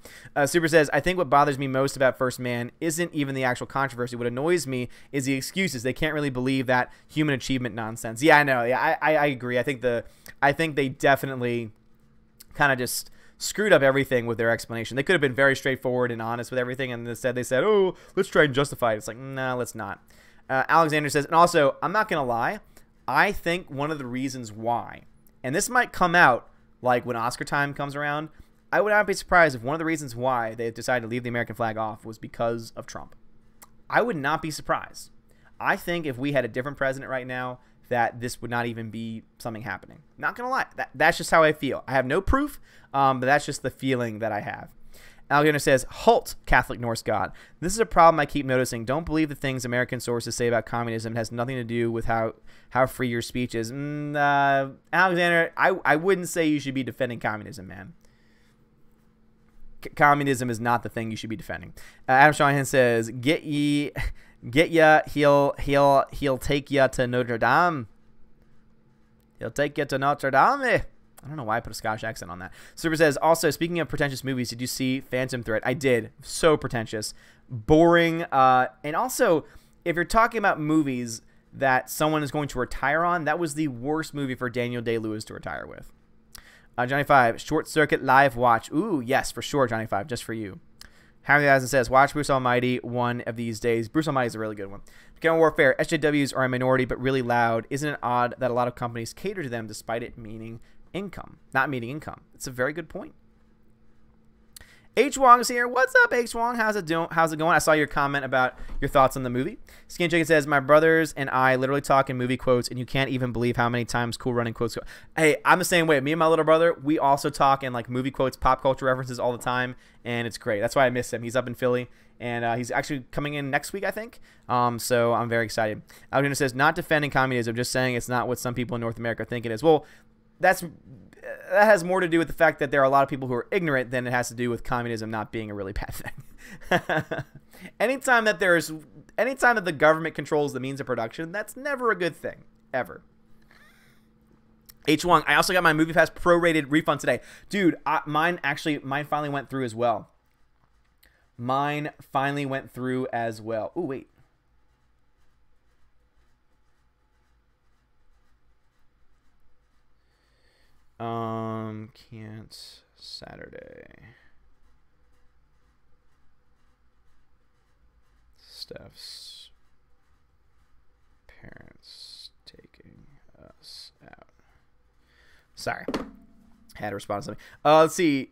Super says, I think what bothers me most about First Man isn't even the actual controversy. What annoys me is the excuses. They can't really believe that human achievement nonsense. Yeah, I know. Yeah, I agree. I think they definitely kind of just screwed up everything with their explanation. They could have been very straightforward and honest with everything, and instead they said, oh, let's try and justify it. It's like, no, let's not. Alexander says, and also, I'm not going to lie, I think one of the reasons why, and this might come out like when Oscar time comes around, I would not be surprised if one of the reasons why they decided to leave the American flag off was because of Trump. I would not be surprised. I think if we had a different president right now, that this would not even be something happening. Not going to lie. That's just how I feel. I have no proof, but that's just the feeling that I have. Alexander says, halt, Catholic Norse God. This is a problem I keep noticing. Don't believe the things American sources say about communism. It has nothing to do with how free your speech is. Alexander, I wouldn't say you should be defending communism, man. Communism is not the thing you should be defending. Adam Shanahan says, get ya, he'll take ya to Notre Dame. He'll take you to Notre Dame. I don't know why I put a Scottish accent on that. Super says, also, speaking of pretentious movies, did you see Phantom Thread? I did. So pretentious. Boring. And also, if you're talking about movies that someone is going to retire on, that was the worst movie for Daniel Day-Lewis to retire with. Johnny 5, Short Circuit Live Watch. Ooh, yes, for sure, Johnny 5, just for you. Harry Eisen says, watch Bruce Almighty one of these days. Bruce Almighty is a really good one. Counter Warfare, SJWs are a minority but really loud. Isn't it odd that a lot of companies cater to them despite it meaning income? Not meaning income. It's a very good point. H. Wong is here. What's up, H. Wong? How's it going? I saw your comment about your thoughts on the movie. Skin Chicken says, my brothers and I literally talk in movie quotes, and you can't even believe how many times Cool Running quotes go. Hey, I'm the same way. Me and my little brother, we also talk in like movie quotes, pop culture references all the time, and it's great. That's why I miss him. He's up in Philly, and he's actually coming in next week, I think. So I'm very excited. Alexander says, not defending communism, just saying it's not what some people in North America think it is. Well, that has more to do with the fact that there are a lot of people who are ignorant than it has to do with communism not being a really bad thing. Anytime that the government controls the means of production, that's never a good thing, ever. H. Wong, I also got my MoviePass prorated refund today. Dude, mine finally went through as well. Mine finally went through as well. Ooh, wait. Can't Saturday. Steph's parents taking us out. Sorry. Had to respond to something. Let's see.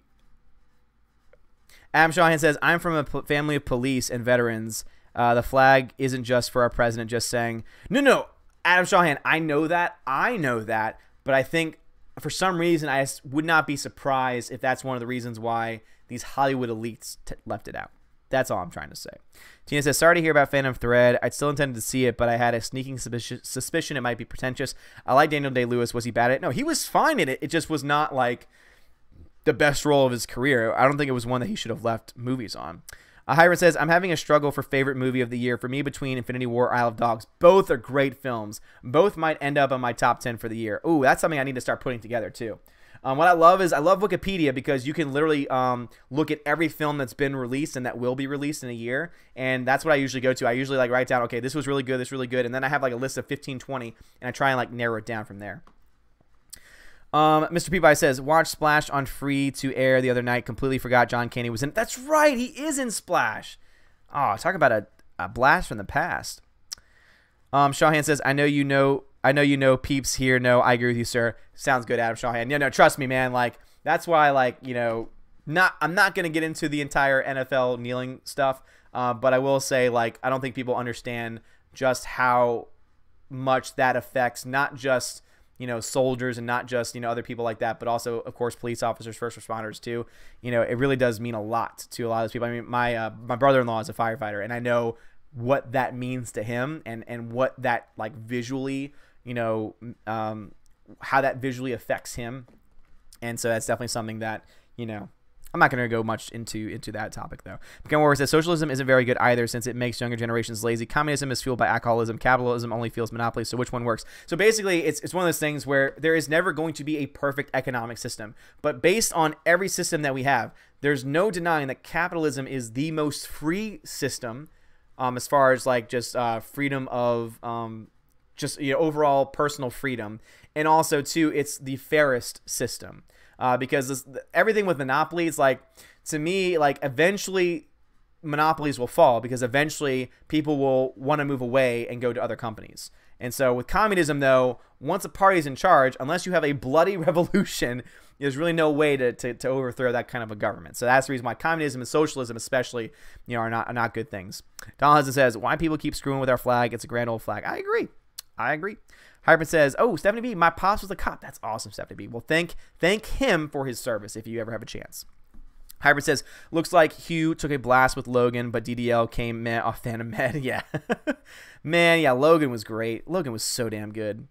Adam Shawhan says, I'm from a family of police and veterans. The flag isn't just for our president, just saying, no, Adam Shawhan, I know that. But I think for some reason, I would not be surprised if that's one of the reasons why these Hollywood elites left it out. That's all I'm trying to say. Tina says, sorry to hear about Phantom Thread. I still intended to see it, but I had a sneaking suspicion it might be pretentious. I like Daniel Day-Lewis. Was he bad at it? No, he was fine at it. It just was not like the best role of his career. I don't think it was one that he should have left movies on. Hiram says, I'm having a struggle for favorite movie of the year. For me, between Infinity War, Isle of Dogs. Both are great films. Both might end up on my top 10 for the year. Ooh, that's something I need to start putting together too. What I love is I love Wikipedia because you can literally look at every film that's been released and that will be released in a year. And that's what I usually go to. I usually like write down, okay, this was really good, this was really good. And then I have like a list of 15, 20, and I try and like narrow it down from there. Mr. Peabody says, watch Splash on free to air the other night. Completely forgot John Candy was in it. That's right. He is in Splash. Oh, talk about a blast from the past. Shawhan says, I know you know peeps here. No, I agree with you, sir. Sounds good, Adam Shawhan. Yeah, no, trust me, man. Like, that's why, like, you know, I'm not going to get into the entire NFL kneeling stuff. But I will say, like, I don't think people understand just how much that affects not just, you know, soldiers and not just, you know, other people like that, but also, of course, police officers, first responders too. You know, it really does mean a lot to a lot of those people. I mean, my brother-in-law is a firefighter, and I know what that means to him and what that, like, visually, you know, how that visually affects him. And so that's definitely something that, you know, I'm not going to go much into that topic, though. Ken Warwick says, socialism isn't very good either since it makes younger generations lazy. Communism is fueled by alcoholism. Capitalism only fuels monopolies. So which one works? So basically, it's one of those things where there is never going to be a perfect economic system. But based on every system that we have, there's no denying that capitalism is the most free system as far as, like, just freedom of just, you know, overall personal freedom. And also, too, it's the fairest system. Because everything with monopolies, like, to me, like, eventually monopolies will fall because eventually people will want to move away and go to other companies. And so with communism, though, once a party's in charge, unless you have a bloody revolution, there's really no way to overthrow that kind of a government. So that's the reason why communism and socialism especially, you know, are not good things. Don Hudson says, why people keep screwing with our flag? It's a grand old flag. I agree. Hyperman says, oh, Stephanie B, my pops was a cop. That's awesome, Stephanie B. Well, thank him for his service if you ever have a chance. Hyperman says, looks like Hugh took a blast with Logan, but DDL came off Phantom Med. Yeah. Man, yeah, Logan was great. Logan was so damn good.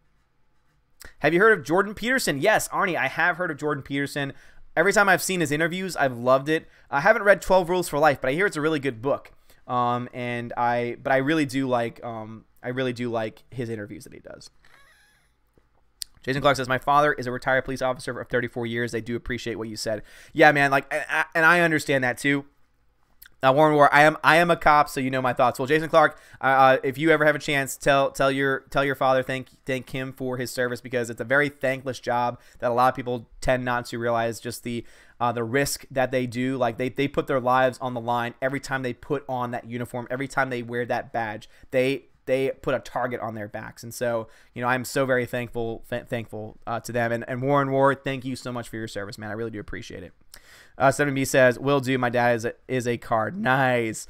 Have you heard of Jordan Peterson? Yes, Arnie, I have heard of Jordan Peterson. Every time I've seen his interviews, I've loved it. I haven't read 12 Rules for Life, but I hear it's a really good book. But I really do like his interviews that he does. Jason Clark says, my father is a retired police officer for 34 years. They do appreciate what you said. Yeah, man, like, and I understand that too. Warren War, I am a cop, so you know my thoughts. Well, Jason Clark, if you ever have a chance, tell your father thank him for his service, because it's a very thankless job that a lot of people tend not to realize just the risk that they do. Like, they put their lives on the line every time they put on that uniform, every time they wear that badge. They put a target on their backs. And so, you know, I'm so very thankful to them. And Warren Ward, thank you so much for your service, man. I really do appreciate it. 7B says, will do. My dad is a card. Nice.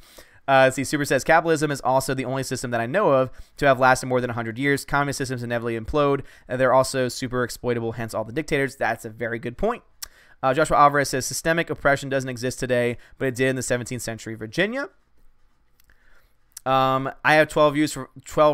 See, Super says, capitalism is also the only system that I know of to have lasted more than 100 years. Communist systems inevitably implode. They're also super exploitable, hence all the dictators. That's a very good point. Joshua Alvarez says, systemic oppression doesn't exist today, but it did in the 17th century Virginia. I have 12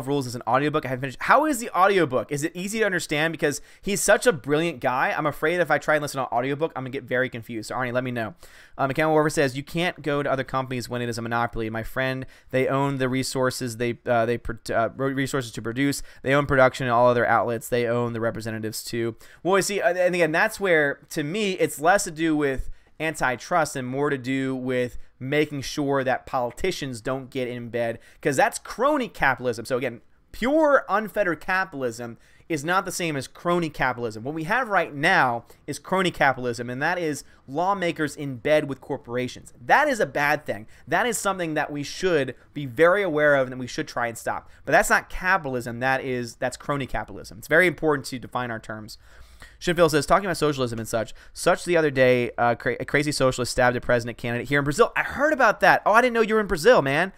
Rules as an audiobook. I haven't finished. How is the audiobook? Is it easy to understand? Because he's such a brilliant guy. I'm afraid if I try and listen to an audiobook, I'm going to get very confused. So, Arnie, let me know. McCampbell Warver says, you can't go to other companies when it is a monopoly. My friend, they own the resources. Resources to produce. They own production and all other outlets. They own the representatives too. Well, you see, and again, that's where, to me, it's less to do with antitrust and more to do with making sure that politicians don't get in bed, because that's crony capitalism. So again, pure unfettered capitalism is not the same as crony capitalism. What we have right now is crony capitalism, and that is lawmakers in bed with corporations. That is a bad thing. That is something that we should be very aware of and that we should try and stop. But that's not capitalism. That's crony capitalism. It's very important to define our terms. Shinfield says, talking about socialism and such the other day, a crazy socialist stabbed a president candidate here in Brazil. I heard about that. Oh, I didn't know you were in Brazil, man.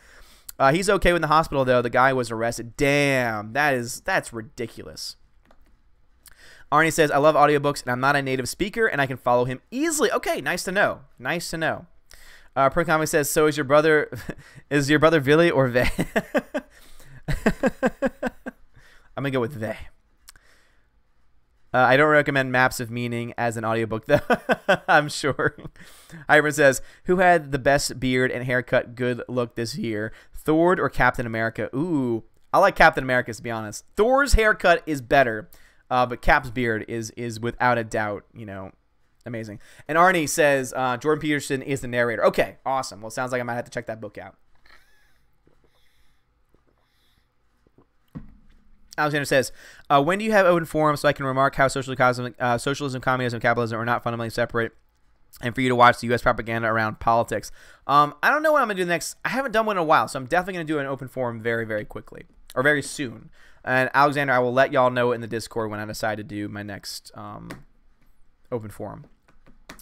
He's okay in the hospital, though. The guy was arrested. Damn, that's ridiculous. Arnie says, I love audiobooks, and I'm not a native speaker, and I can follow him easily. Okay, nice to know. Nice to know. Per Comic says, so is your brother Billy or Vey? I'm going to go with Vey. I don't recommend Maps of Meaning as an audiobook, though. I'm sure. Ivan says, who had the best beard and haircut good look this year? Thor or Captain America? Ooh, I like Captain America, to be honest. Thor's haircut is better, but Cap's beard is without a doubt, amazing. And Arnie says, Jordan Peterson is the narrator. Okay, awesome. Well, sounds like I might have to check that book out. Alexander says, when do you have open forum so I can remark how socialism, communism, and capitalism are not fundamentally separate, and for you to watch the U.S. propaganda around politics? I don't know what I'm going to do next. I haven't done one in a while, so I'm definitely going to do an open forum very, very quickly, or very soon. And Alexander, I will let y'all know in the Discord when I decide to do my next open forum.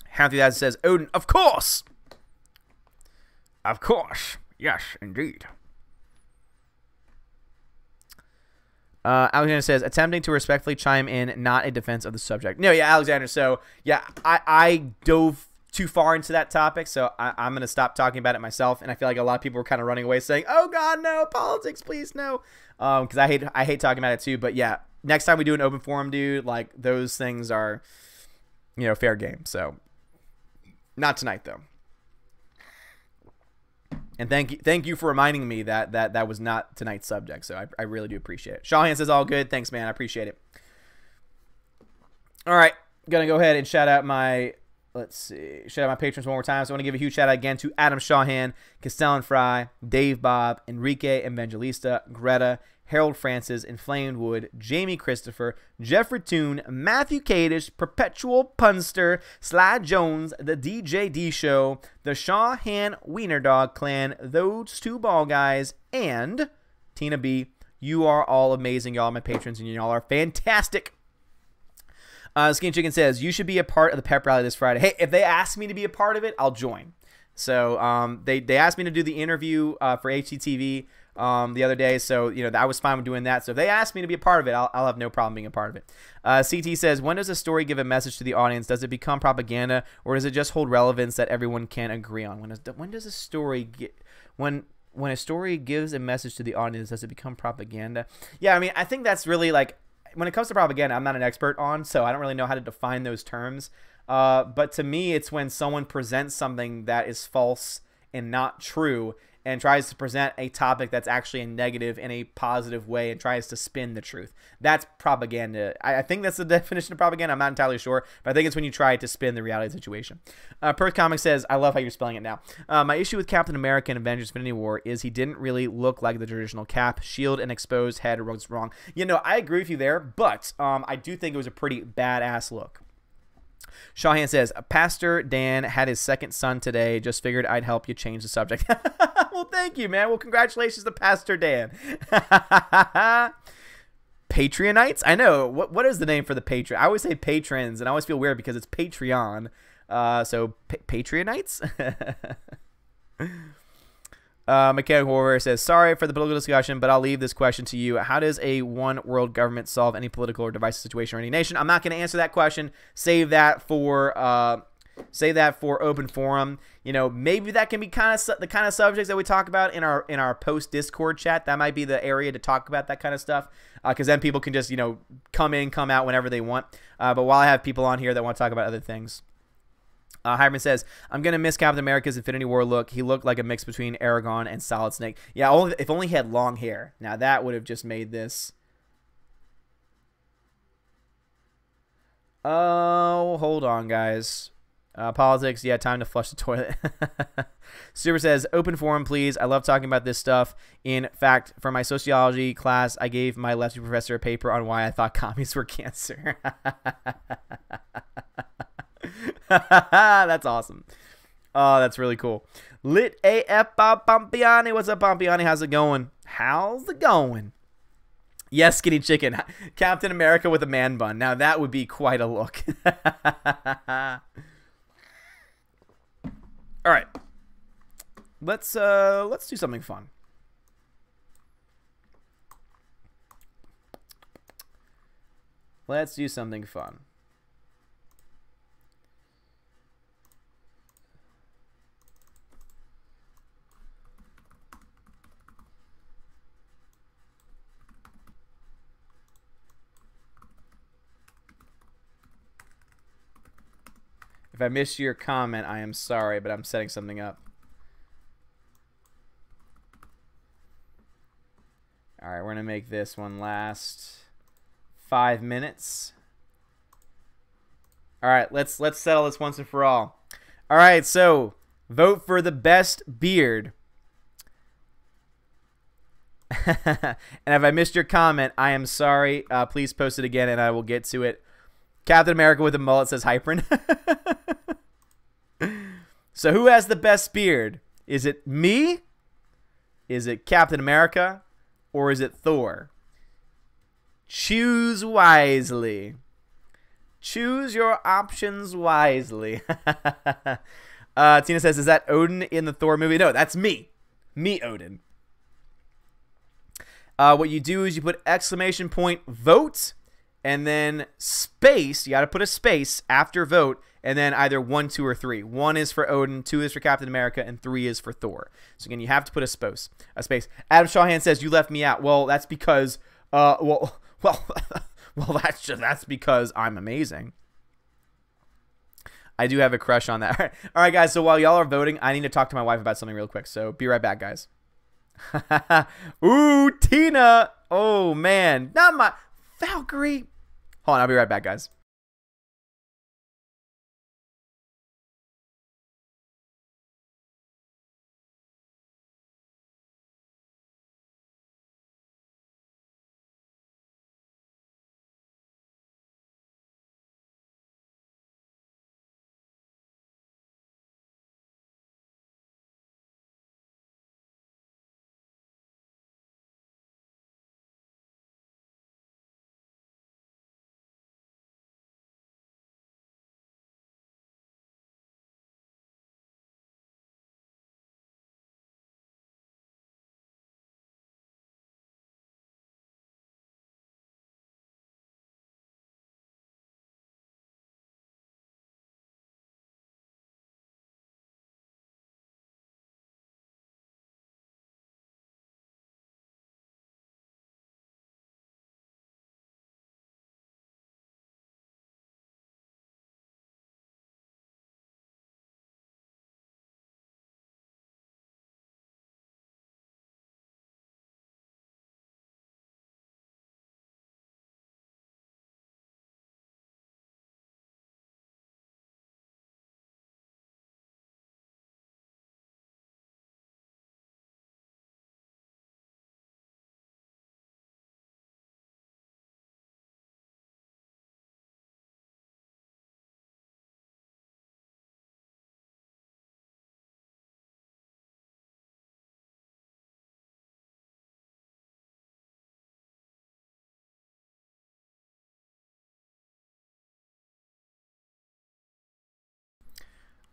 Happy that says, Odin, of course! Of course. Yes, indeed. Alexander says, attempting to respectfully chime in, not a defense of the subject. No, yeah, Alexander. So, yeah, I dove too far into that topic, so I'm going to stop talking about it myself. And I feel like a lot of people were kind of running away saying, oh, God, no, politics, please, no. Because I hate talking about it, too. But, yeah, next time we do an open forum, dude, like, those things are, fair game. So, not tonight, though. And thank you for reminding me that was not tonight's subject. So I really do appreciate it. Shawhan says all good. Thanks, man. I appreciate it. All right. Gonna go ahead and shout out my patrons one more time. So I want to give a huge shout out again to Adam Shawhan, Castellan Fry, Dave Bob, Enrique Evangelista, Greta, Harold Francis, Inflamed Wood, Jamie Christopher, Jeffrey Toon, Matthew Kadish, Perpetual Punster, Sly Jones, The DJ D Show, The Shawhan Wiener Dog Clan, Those Two Ball Guys, and Tina B. You are all amazing. Y'all are my patrons, and y'all are fantastic. Skin Chicken says, you should be a part of the pep rally this Friday. Hey, if they ask me to be a part of it, I'll join. So they asked me to do the interview for HTTV the other day, so I was fine with doing that. So if they ask me to be a part of it, I'll have no problem being a part of it. CT says, when does a story give a message to the audience? Does it become propaganda, or does it just hold relevance that everyone can agree on? When does a story get when a story gives a message to the audience, does it become propaganda? Yeah, I mean, I think that's really like, when it comes to propaganda, I'm not an expert on, so I don't really know how to define those terms. But to me, it's when someone presents something that is false and not true, and tries to present a topic that's actually a negative in a positive way and tries to spin the truth. That's propaganda. I think that's the definition of propaganda. I'm not entirely sure, but I think it's when you try to spin the reality of the situation. Perth Comics says, I love how you're spelling it now. My issue with Captain America and Avengers Infinity War is he didn't really look like the traditional Cap. Shield and exposed head was wrong. I agree with you there, but I do think it was a pretty badass look. Shawhan says, Pastor Dan had his second son today. Just figured I'd help you change the subject. Well, thank you, man. Well, congratulations to Pastor Dan. Patreonites? I know. What is the name for the Patreon? I always say patrons, and I always feel weird because it's Patreon. So, Patreonites? Mechanical Warrior says, sorry for the political discussion, but I'll leave this question to you. How does a one world government solve any political or divisive situation or any nation? I'm not going to answer that question. Save that for open forum. Maybe that can be the kind of subjects that we talk about in our post Discord chat. That might be the area to talk about that kind of stuff, because then people can just come in, come out whenever they want. But while I have people on here that want to talk about other things. Hyman says, I'm going to miss Captain America's Infinity War look. He looked like a mix between Aragorn and Solid Snake. Yeah, if only he had long hair. Now, that would have just made this. Oh, hold on, guys. Politics, yeah, time to flush the toilet. Super says, open forum, please. I love talking about this stuff. In fact, for my sociology class, I gave my lefty professor a paper on why I thought commies were cancer. That's awesome. Oh, that's really cool. Lit AF Bob Pompiani. What's up, Pompiani? How's it going? How's it going? Yes, skinny chicken. Captain America with a man bun. Now that would be quite a look. All right. Let's do something fun. Let's do something fun. If I missed your comment, I am sorry, but I'm setting something up. All right, we're going to make this one last 5 minutes. All right, let's settle this once and for all. All right, so vote for the best beard. And if I missed your comment, I am sorry. Please post it again, and I will get to it. Captain America with a mullet says Hypern. So who has the best beard? Is it me? Is it Captain America? Or is it Thor? Choose wisely. Choose your options wisely. Tina says, is that Odin in the Thor movie? No, that's me. Me, Odin. What you do is you put exclamation point vote and then space. You got to put a space after vote, and then either 1, 2, or 3. 1 is for Odin, 2 is for Captain America, and 3 is for Thor. So again, you have to put a space. Adam Shawhan says you left me out. Well, that's because well, that's because I'm amazing. I do have a crush on that. All right, guys. So while y'all are voting, I need to talk to my wife about something real quick. So be right back, guys. Ooh, Tina. Oh man, not my Valkyrie. Hold on, I'll be right back, guys.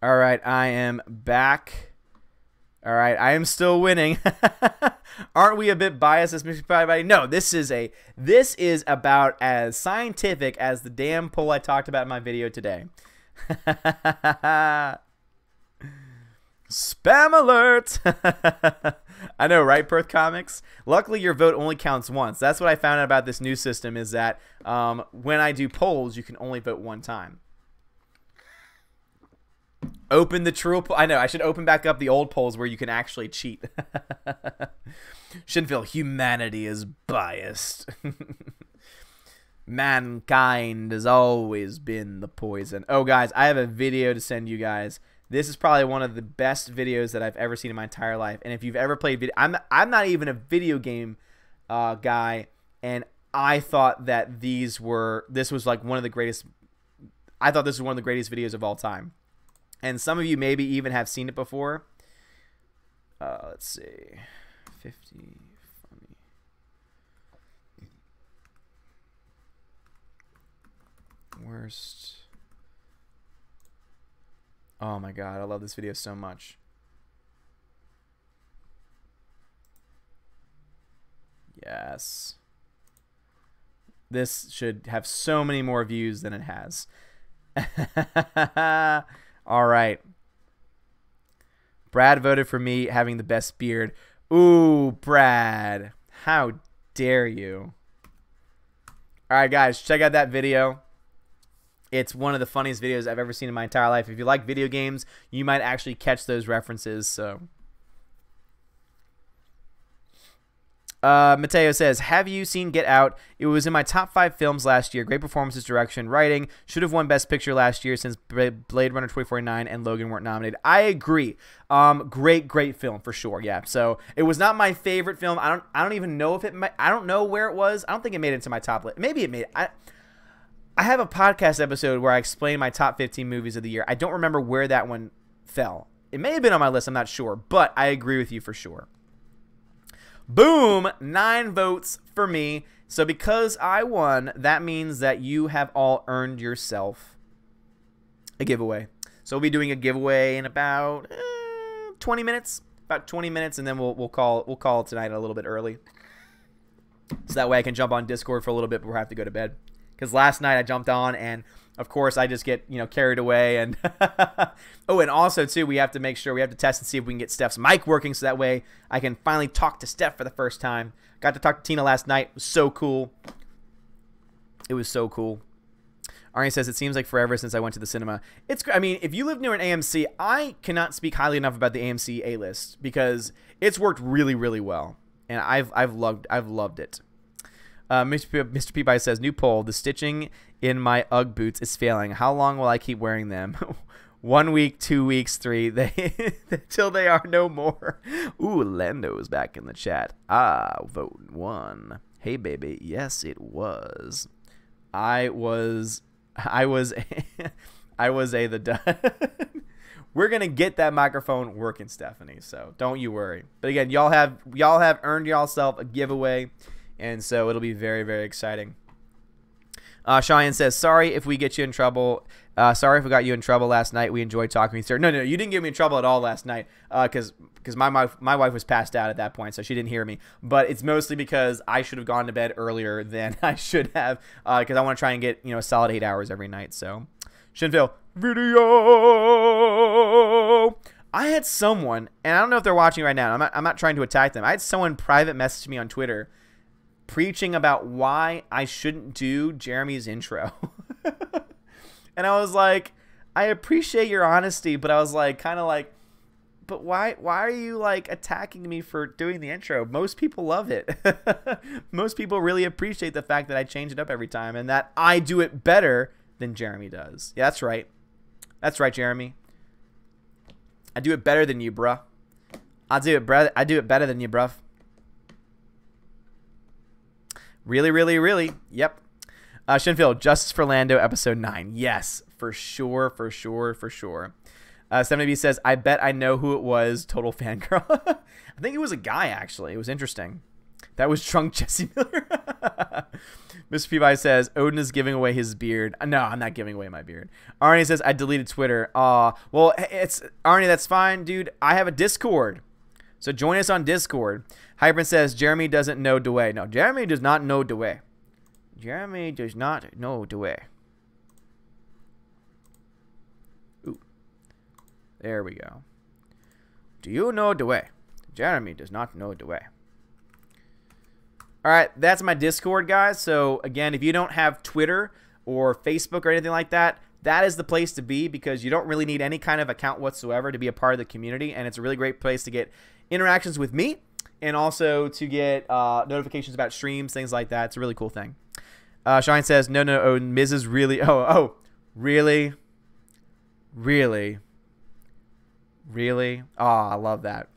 All right, I am back. All right, I am still winning. Aren't we a bit biased as everybody? No, this is about as scientific as the damn poll I talked about in my video today. Spam alert! I know, right, Perth Comics? Luckily, your vote only counts once. That's what I found out about this new system, is that when I do polls, you can only vote one time. Open the true poll. I know, I should open back up the old polls where you can actually cheat. Shouldn't feel humanity is biased. Mankind has always been the poison. Oh, guys, I have a video to send you guys. This is probably one of the best videos that I've ever seen in my entire life. And if you've ever played video, I'm not even a video game guy, and I thought that this was like one of the greatest. I thought this was one of the greatest videos of all time. And some of you maybe even have seen it before. Let's see, 50 funny. Worst. Oh my god, I love this video so much. Yes. This should have so many more views than it has. All right. Brad voted for me having the best beard. Ooh, Brad. How dare you? All right, guys, check out that video. It's one of the funniest videos I've ever seen in my entire life. If you like video games, you might actually catch those references. So, Mateo says, have you seen Get Out? It was in my top 5 films last year. Great performances, direction, writing. Should have won Best Picture last year since Blade Runner 2049 and Logan weren't nominated. I agree. Great film for sure. Yeah. So it was not my favorite film. I don't even know if it might, I don't know where it was. I don't think it made it into my top list. Maybe it made it. I have a podcast episode where I explain my top 15 movies of the year. I don't remember where that one fell. It may have been on my list. I'm not sure, but I agree with you for sure. Boom, 9 votes for me. So because I won, that means that you have all earned yourself a giveaway. So we'll be doing a giveaway in about 20 minutes. About 20 minutes, and then we'll call it tonight a little bit early. So that way I can jump on Discord for a little bit before I have to go to bed. Because last night I jumped on, and of course I just get carried away. And oh, and also too, we have to make sure, we have to test and see if we can get Steph's mic working, so that way I can finally talk to Steph for the first time. Got to talk to Tina last night. It was so cool. It was so cool. Arnie says, it seems like forever since I went to the cinema. I mean, if you live near an AMC, I cannot speak highly enough about the AMC A-list because it's worked really, really well, and I've loved it. Mr. Peabody says, new poll, the stitching in my Ugg boots is failing. How long will I keep wearing them? 1 week, 2 weeks, 3, till they are no more. Ooh, Lando's back in the chat. Vote 1. Hey, baby. Yes, it was. I was the dud. We're gonna get that microphone working, Stephanie. So don't you worry. But again, y'all have earned yourself a giveaway. And so it'll be very, very exciting. Cheyenne says, sorry if we get you in trouble. Sorry if we got you in trouble last night. We enjoyed talking with you. No, you didn't get me in trouble at all last night because my wife was passed out at that point, so she didn't hear me. But it's mostly because I should have gone to bed earlier than I should have because I want to try and get a solid 8 hours every night. So, Shinville, video. I had someone, and I don't know if they're watching right now. I'm not trying to attack them. I had someone private message me on Twitter preaching about why I shouldn't do Jeremy's intro. And I was like, I appreciate your honesty, but I was like, kind of like, but why are you like attacking me for doing the intro? Most people love it. Most people really appreciate the fact that I change it up every time and that I do it better than Jeremy does. Yeah, that's right. That's right, Jeremy. I do it better than you, bruh. I do it better than you, bruh. Really, really, really. Yep. Shinfield, Justice for Lando, episode 9. Yes, for sure, for sure, for sure. 70B says, I bet I know who it was. Total fangirl. I think it was a guy, actually. It was interesting. That was Drunk Jesse Miller. Mr. Peabody says, Odin is giving away his beard. No, I'm not giving away my beard. Arnie says, I deleted Twitter. Well, it's Arnie, that's fine, dude. I have a Discord. So join us on Discord. Hybrid says, Jeremy doesn't know the way. No, Jeremy does not know the way. Jeremy does not know the way. Ooh. There we go. Do you know the way? Jeremy does not know the way. All right, that's my Discord, guys. So, again, if you don't have Twitter or Facebook or anything like that, that is the place to be because you don't really need any kind of account whatsoever to be a part of the community, and it's a really great place to get interactions with me and also to get notifications about streams, things like that. It's a really cool thing. Shine says, no, Mrs. Really. Oh, really? Really? Really? Oh, I love that.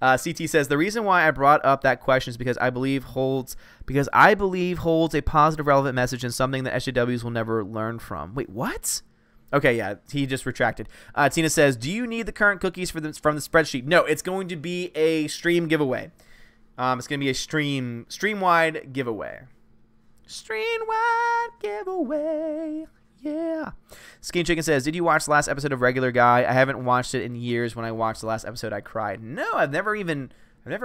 CT says, the reason why I brought up that question is because I believe holds a positive, relevant message and something that SJWs will never learn from. Wait, what? Okay, yeah, he just retracted. Tina says, do you need the current cookies from the spreadsheet? No, it's going to be a stream giveaway. It's going to be a stream-wide giveaway. Stream-wide giveaway. Yeah. Skin Chicken says, did you watch the last episode of Regular Guy? I haven't watched it in years. When I watched the last episode, I cried. No, I've never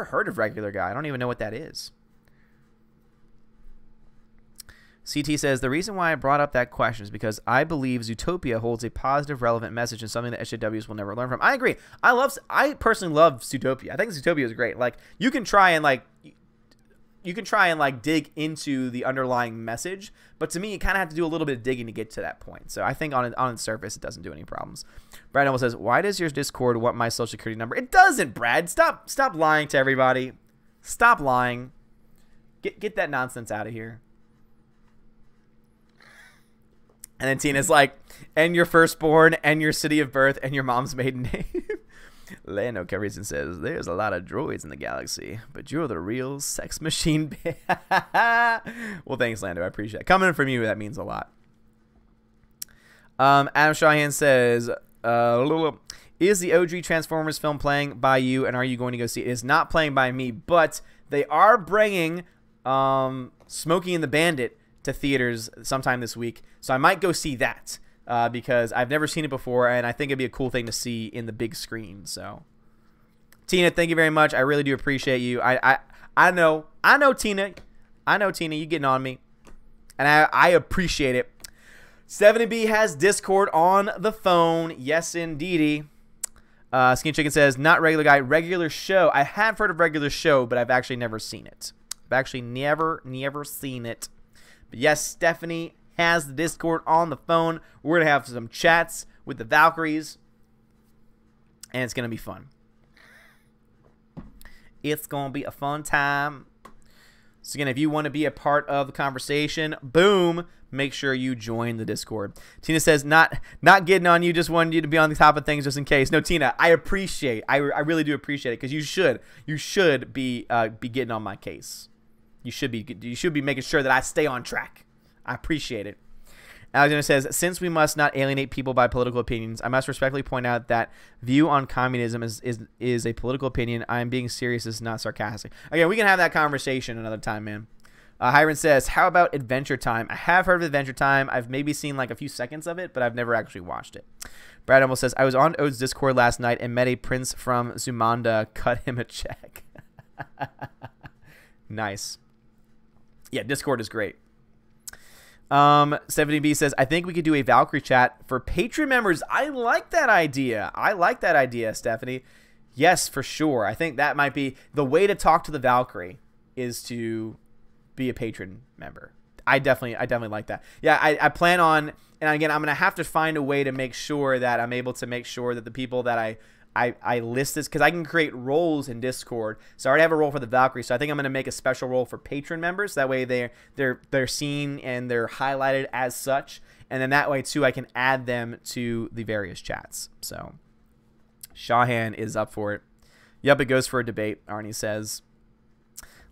heard of Regular Guy. I don't even know what that is. CT says, the reason why I brought up that question is because I believe Zootopia holds a positive, relevant message and something that SJWs will never learn from. I agree. I personally love Zootopia. I think Zootopia is great. Like, you can try and dig into the underlying message, but to me, you kind of have to do a little bit of digging to get to that point. So I think on its surface, it doesn't do any problems. Brad Noble says, why does your Discord want my social security number? It doesn't, Brad. Stop lying to everybody. Stop lying. Get that nonsense out of here. And then Tina's like, and your firstborn, and your city of birth, and your mom's maiden name. Lando Carrison says, there's a lot of droids in the galaxy, but you're the real sex machine. Well, thanks, Lando. I appreciate it. Coming from you, that means a lot. Adam Shahan says, is the OG Transformers film playing by you, and are you going to go see it? It is not playing by me, but they are bringing Smokey and the Bandit to theaters sometime this week, so I might go see that because I've never seen it before, and I think it'd be a cool thing to see in the big screen. So, Tina, thank you very much. I really do appreciate you. I know Tina, you getting on me, and I appreciate it. 70B has Discord on the phone. Yes, indeedy. Skin Chicken says, not Regular Guy, Regular Show. I have heard of Regular Show, but I've actually never seen it. I've actually never seen it. But yes, Stephanie has the Discord on the phone. We're going to have some chats with the Valkyries, and it's going to be fun. It's going to be a fun time. So again, if you want to be a part of the conversation, boom, make sure you join the Discord. Tina says, not getting on you, just wanted you to be on the top of things just in case. No, Tina, I really do appreciate it, because you should be getting on my case. You should be making sure that I stay on track. I appreciate it. Alexander says, since we must not alienate people by political opinions, I must respectfully point out that view on communism is a political opinion. I am being serious, it's not sarcastic. Again, we can have that conversation another time, man. Hiram says, how about Adventure Time? I have heard of Adventure Time. I've maybe seen like a few seconds of it, but I've never actually watched it. Brad almost says, I was on Ode's Discord last night and met a prince from Zumanda. Cut him a check. Nice. Yeah, Discord is great. 70B says, I think we could do a Valkyrie chat for Patreon members. I like that idea. Stephanie. Yes, for sure. I think that might be the way to talk to the Valkyrie, is to be a patron member. I definitely like that. Yeah, I plan on, and again, I'm going to have to find a way to make sure that I'm able to make sure that the people that I list this, because I can create roles in Discord. So I already have a role for the Valkyrie, so I think I'm going to make a special role for patron members. That way they're seen and they're highlighted as such, and then that way too I can add them to the various chats. So Shahan is up for it. Yep, it goes for a debate, Arnie says.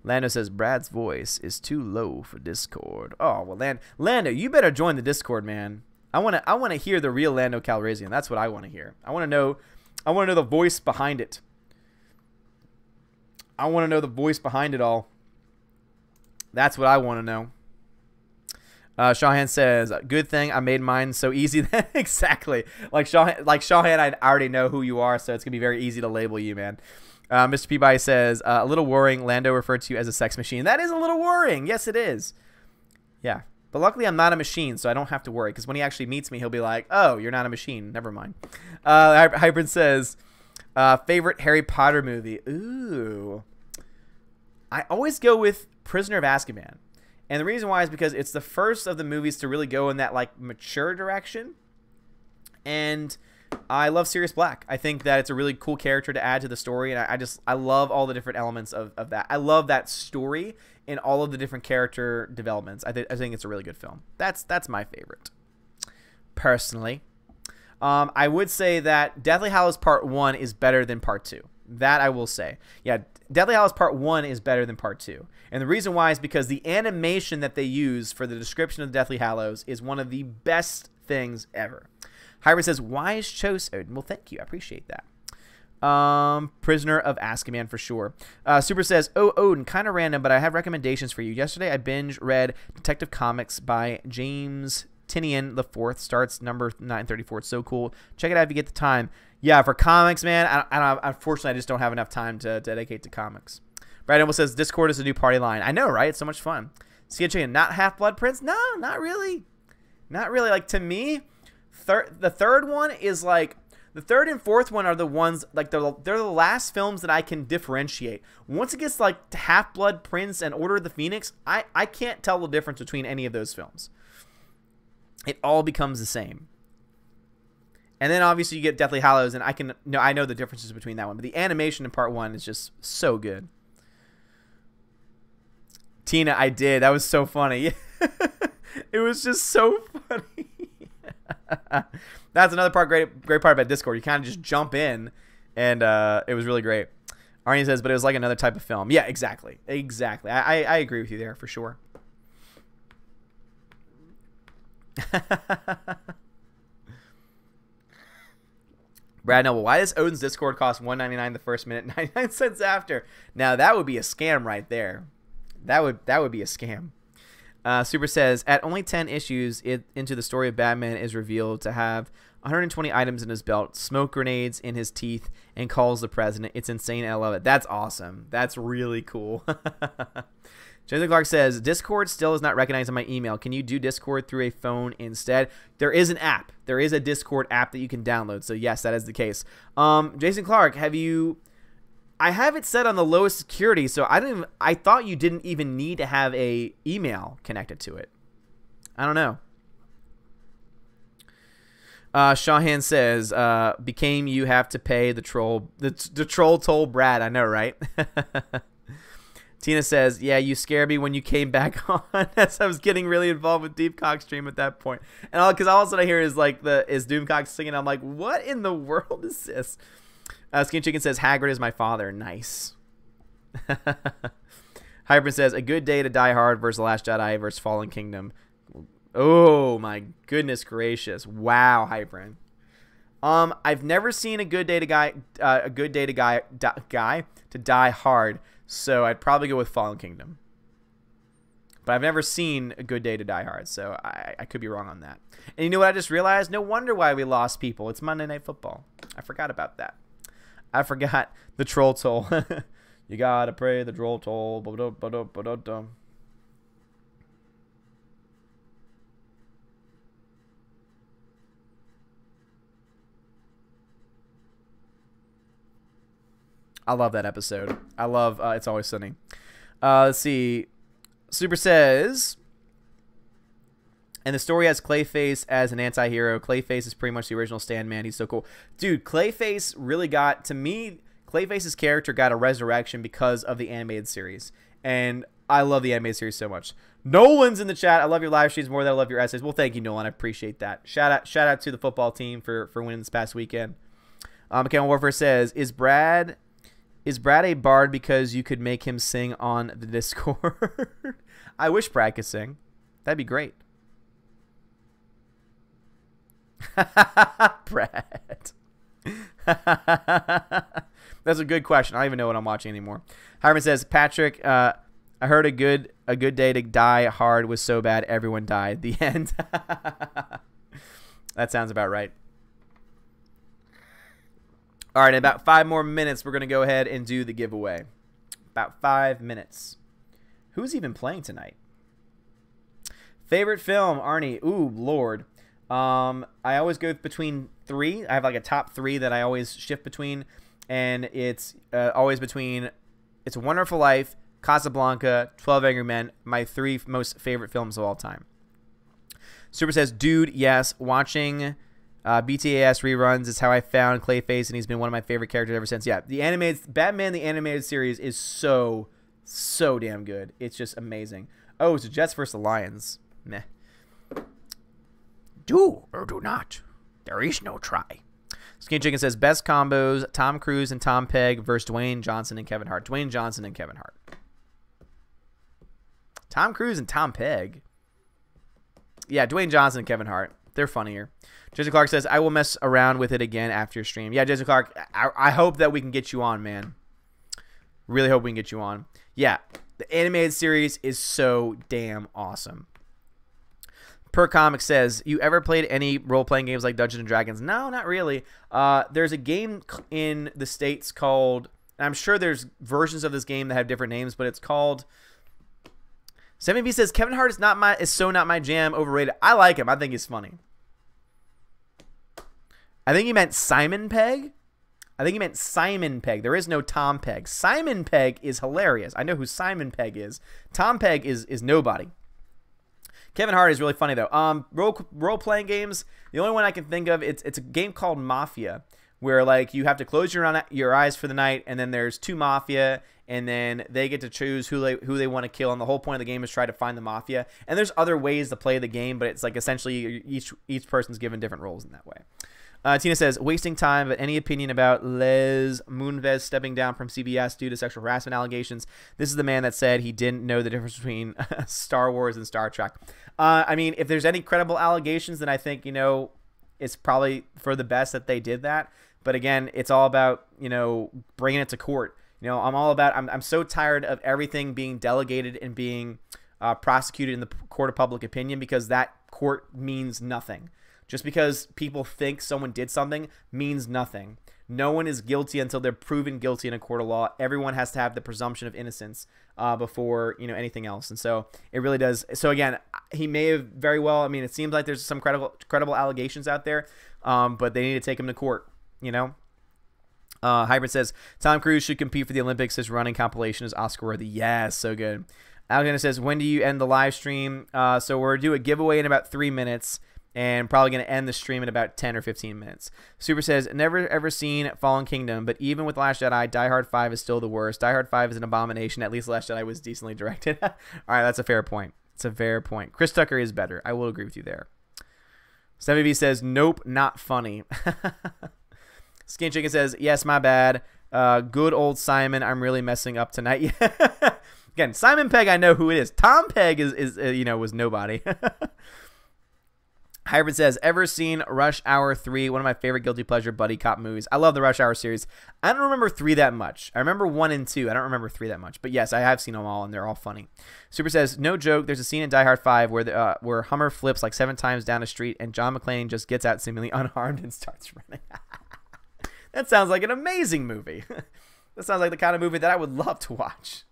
Lando says, Brad's voice is too low for Discord. Oh, well, Lando, you better join the Discord, man. I want to hear the real Lando Calrissian. That's what I want to hear. I want to know the voice behind it. I want to know the voice behind it all. That's what I want to know. Shahan says, good thing I made mine so easy. Exactly. Like Shahan, I already know who you are, so it's going to be very easy to label you, man. Mr. Peabody says, a little worrying, Lando referred to you as a sex machine. That is a little worrying. Yes, it is. Yeah. But luckily, I'm not a machine, so I don't have to worry. Because when he actually meets me, he'll be like, oh, you're not a machine. Never mind. Hybrid says, favorite Harry Potter movie. Ooh. I always go with Prisoner of Azkaban. And the reason why is because it's the first of the movies to really go in that like mature direction. And I love Sirius Black. I think that it's a really cool character to add to the story, and I love all the different elements of that. I love that story and all of the different character developments. I think it's a really good film. That's my favorite, personally. I would say that Deathly Hallows Part 1 is better than Part 2. That I will say. Yeah, Deathly Hallows Part 1 is better than Part 2. And the reason why is because the animation that they use for the description of Deathly Hallows is one of the best things ever. Hybrid says, why is Chose Odin? Well, thank you. I appreciate that. Prisoner of Azkaban for sure. Super says, oh, Odin, kind of random, but I have recommendations for you. Yesterday, I binge read Detective Comics by James Tinian the Fourth. Starts number 934. It's so cool. Check it out if you get the time. Yeah, for comics, man, unfortunately, I just don't have enough time to dedicate to comics. Brad Noble says, Discord is a new party line. I know, right? It's so much fun. See Chicken, not Half-Blood Prince? No, not really. Not really. Like, to me, the third one is like, the third and fourth one are the ones, like, they're the last films that I can differentiate. Once it gets, like, to Half-Blood Prince and Order of the Phoenix, I can't tell the difference between any of those films. It all becomes the same. And then obviously you get Deathly Hallows, and I know the differences between that one, but the animation in Part 1 is just so good. Tina, I did. That was so funny. It was just so funny. That's another part, great part about Discord. You kind of just jump in, and it was really great. Arnie says, but it was like another type of film. Yeah, exactly. Exactly. I agree with you there for sure. Brad Noble, why does Odin's Discord cost $1.99 the first minute, 99 cents after? Now that would be a scam right there. That would be a scam. Super says, at only 10 issues into the story of Batman is revealed to have 120 items in his belt, smoke grenades in his teeth, and calls the president. It's insane. I love it. That's awesome. That's really cool. Jason Clark says, Discord still is not recognizing my email. Can you do Discord through a phone instead? There is an app. There is a Discord app that you can download. So yes, that is the case. Jason Clark, I have it set on the lowest security, so I thought you didn't even need to have a email connected to it. I don't know. Shahan says, became you have to pay the troll toll, Brad. I know, right? Tina says, yeah, you scared me when you came back on as I was getting really involved with Deepcock stream at that point. And because all of a sudden I hear is Doomcock singing. I'm like, what in the world is this? Skin Chicken says, Hagrid is my father. Nice. Hybrid says, a good day to Die Hard versus The Last Jedi versus Fallen Kingdom. Oh, my goodness gracious. Wow, Hybrid. I've never seen a good day to Die Hard, so I'd probably go with Fallen Kingdom. But I've never seen A Good Day to Die Hard, so I could be wrong on that. And you know what I just realized? No wonder why we lost people. It's Monday Night Football. I forgot about that. I forgot the troll toll. You gotta pray the troll toll. I love that episode. I love It's Always Sunny. Let's see. Super says, and the story has Clayface as an anti-hero. Clayface is pretty much the original Sandman. He's so cool. Dude, Clayface really got, to me, Clayface's character got a resurrection because of the animated series. And I love the animated series so much. Nolan's in the chat. I love your live streams more than I love your essays. Well, thank you, Nolan. I appreciate that. Shout out to the football team for winning this past weekend. Mechanical Warfare says, Is Brad a bard because you could make him sing on the Discord? I wish Brad could sing. That'd be great. Brad. That's a good question. I don't even know what I'm watching anymore. Harman says, Patrick, I heard a good day to Die Hard was so bad everyone died. The end. That sounds about right. All right, in about 5 more minutes, we're going to go ahead and do the giveaway. About 5 minutes. Who's even playing tonight? Favorite film, Arnie. Ooh, Lord. I always go between 3. I have like a top 3 that I always shift between. And it's always between It's a Wonderful Life, Casablanca, 12 Angry Men, my 3 most favorite films of all time. Super says, dude, yes, watching BTAS reruns is how I found Clayface, and he's been one of my favorite characters ever since. Yeah, the animated Batman the animated series is so damn good. It's just amazing. Oh, it's the Jets versus the Lions. Meh. Do or do not. There is no try. Skinny Chicken says best combos: Tom Cruise and Tom Pegg versus Dwayne Johnson and Kevin Hart. Dwayne Johnson and Kevin Hart. Tom Cruise and Tom Pegg. Yeah, Dwayne Johnson and Kevin Hart. They're funnier. Jason Clark says, I will mess around with it again after your stream. Yeah, Jason Clark, I hope that we can get you on, man. Really hope we can get you on. Yeah, the animated series is so damn awesome. Per Comic says, you ever played any role-playing games like Dungeons & Dragons? No, not really. There's a game in the States called, and I'm sure there's versions of this game that have different names, but it's called... 7B says, Kevin Hart is so not my jam, overrated. I like him. I think he's funny. I think he meant Simon Pegg. I think he meant Simon Pegg. There is no Tom Pegg. Simon Pegg is hilarious. I know who Simon Pegg is. Tom Pegg is nobody. Kevin Hart is really funny, though. Role-playing games, the only one I can think of, it's a game called Mafia, where like you have to close your eyes for the night, and then there's two Mafia, and then they get to choose who they want to kill, and the whole point of the game is try to find the Mafia. And there's other ways to play the game, but it's like essentially each person's given different roles in that way. Tina says, wasting time, but any opinion about Les Moonves stepping down from CBS due to sexual harassment allegations? This is the man that said he didn't know the difference between Star Wars and Star Trek. I mean, if there's any credible allegations, then I think, you know, it's probably for the best that they did that. But again, it's all about, you know, bringing it to court. You know, I'm so tired of everything being delegated and being prosecuted in the court of public opinion, because that court means nothing. Just because people think someone did something means nothing. No one is guilty until they're proven guilty in a court of law. Everyone has to have the presumption of innocence before, you know, anything else. And so it really does. So again, he may have very well, I mean, it seems like there's some credible allegations out there, but they need to take him to court, you know? Hybrid says, Tom Cruise should compete for the Olympics. His running compilation is Oscar worthy. Yes, so good. Alexander says, when do you end the live stream? So we're going to do a giveaway in about 3 minutes. And probably going to end the stream in about 10 or 15 minutes. Super says, never ever seen Fallen Kingdom, but even with Last Jedi, Die Hard 5 is still the worst. Die Hard 5 is an abomination. At least Last Jedi was decently directed. All right, that's a fair point. It's a fair point. Chris Tucker is better. I will agree with you there. 7B says, nope, not funny. Skin Chicken says, yes, my bad. Good old Simon, I'm really messing up tonight. Again, Simon Pegg, I know who it is. Tom Pegg is you know, was nobody. Hybrid says, ever seen Rush Hour 3? One of my favorite guilty pleasure buddy cop movies. I love the Rush Hour series. I don't remember 3 that much. I remember 1 and 2. I don't remember 3 that much. But yes, I have seen them all, and they're all funny. Super says, no joke, there's a scene in Die Hard 5 where Hummer flips like 7 times down a street, and John McClane just gets out seemingly unharmed and starts running. That sounds like an amazing movie. That sounds like the kind of movie that I would love to watch.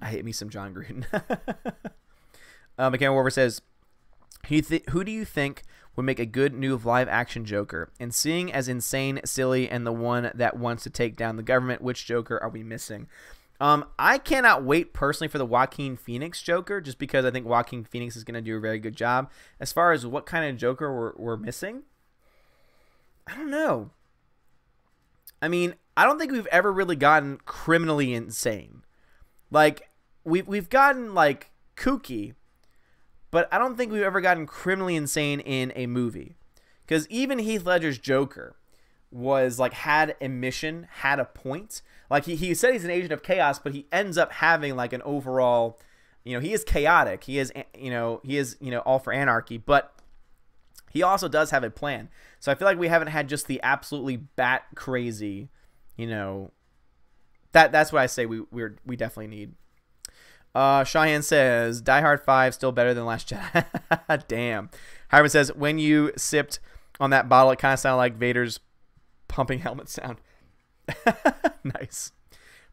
I hate me some John Gruden. McKenna Warver says, who do you think would make a good new live-action Joker? And seeing as insane, silly, and the one that wants to take down the government, which Joker are we missing? I cannot wait personally for the Joaquin Phoenix Joker, just because I think Joaquin Phoenix is going to do a very good job. As far as what kind of Joker we're missing, I don't know. I mean, I don't think we've ever really gotten criminally insane. Like, we've gotten, like, kooky, but I don't think we've ever gotten criminally insane in a movie. Because even Heath Ledger's Joker was, like, had a mission, had a point. Like, he said he's an agent of chaos, but he ends up having, like, an overall, you know, he is chaotic. He is, you know, all for anarchy, but he also does have a plan. So I feel like we haven't had just the absolutely bat crazy, you know, that's what I say we definitely need. Cheyenne says, Die Hard 5 still better than Last Jedi. Damn. Hybrid says, when you sipped on that bottle, it kind of sounded like Vader's pumping helmet sound. Nice.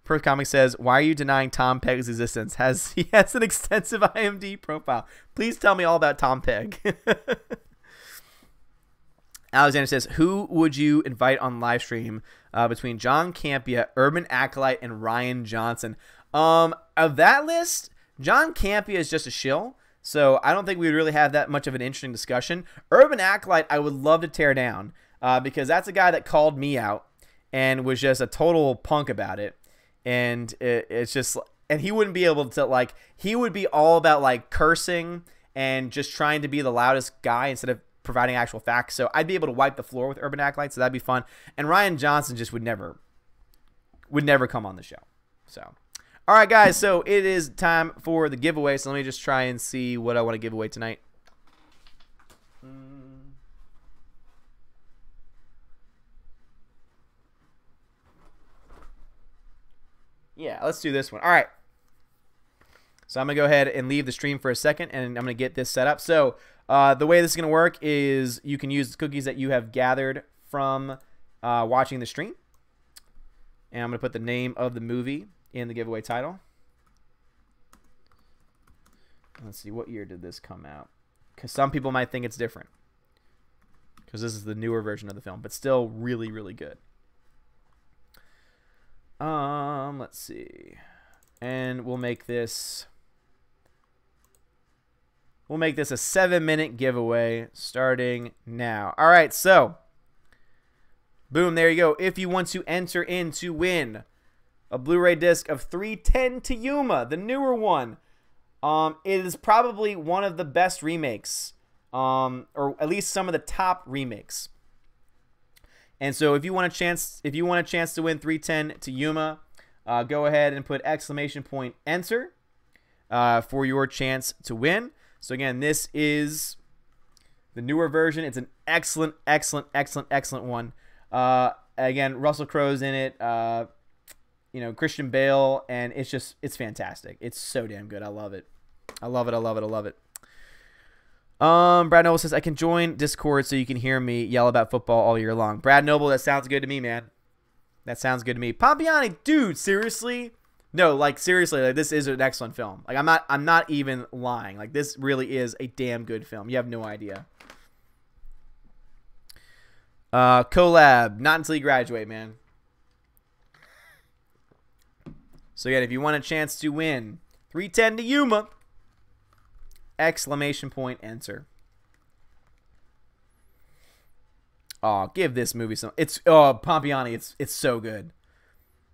Perth Comic says, why are you denying Tom Pegg's existence? He has an extensive IMDb profile. Please tell me all about Tom Pegg. Alexander says, who would you invite on live stream between John Campea, Urban Acolyte, and Ryan Johnson? Of that list, John Campea is just a shill. So I don't think we would really have that much of an interesting discussion. Urban Acolyte, I would love to tear down because that's a guy that called me out and was just a total punk about it. And it's just, and he wouldn't be able to, like, he would be all about, like, cursing and just trying to be the loudest guy instead of providing actual facts. So I'd be able to wipe the floor with Urban Acolyte, so that'd be fun. And Ryan Johnson just would never come on the show. So, all right, guys, so it is time for the giveaway. So let me just try and see what I want to give away tonight. Yeah, let's do this one. All right. So I'm going to go ahead and leave the stream for a second, and I'm going to get this set up. So the way this is going to work is you can use the cookies that you have gathered from watching the stream. And I'm going to put the name of the movie in the giveaway title. Let's see, what year did this come out? Because some people might think it's different, because this is the newer version of the film, but still really, really good. Let's see. And we'll make this a 7-minute giveaway starting now. All right, so boom, there you go. If you want to enter in to win a Blu-ray disc of 310 to Yuma, the newer one, it is probably one of the best remakes, or at least some of the top remakes. And so if you want a chance to win 310 to Yuma, go ahead and put ! enter for your chance to win. So again, this is the newer version. It's an excellent, excellent, excellent, excellent one. Again, Russell Crowe's in it. You know, Christian Bale, and it's fantastic. It's so damn good. I love it. I love it. I love it. I love it. Brad Noble says, I can join Discord so you can hear me yell about football all year long. Brad Noble, that sounds good to me, man. That sounds good to me. Pompiani, dude, seriously? No, like, seriously, like, this is an excellent film. Like, I'm not even lying. Like, this really is a damn good film. You have no idea. Collab, not until you graduate, man. So again, if you want a chance to win 310 to Yuma, ! enter. Oh, give this movie some. Pompiani, it's so good.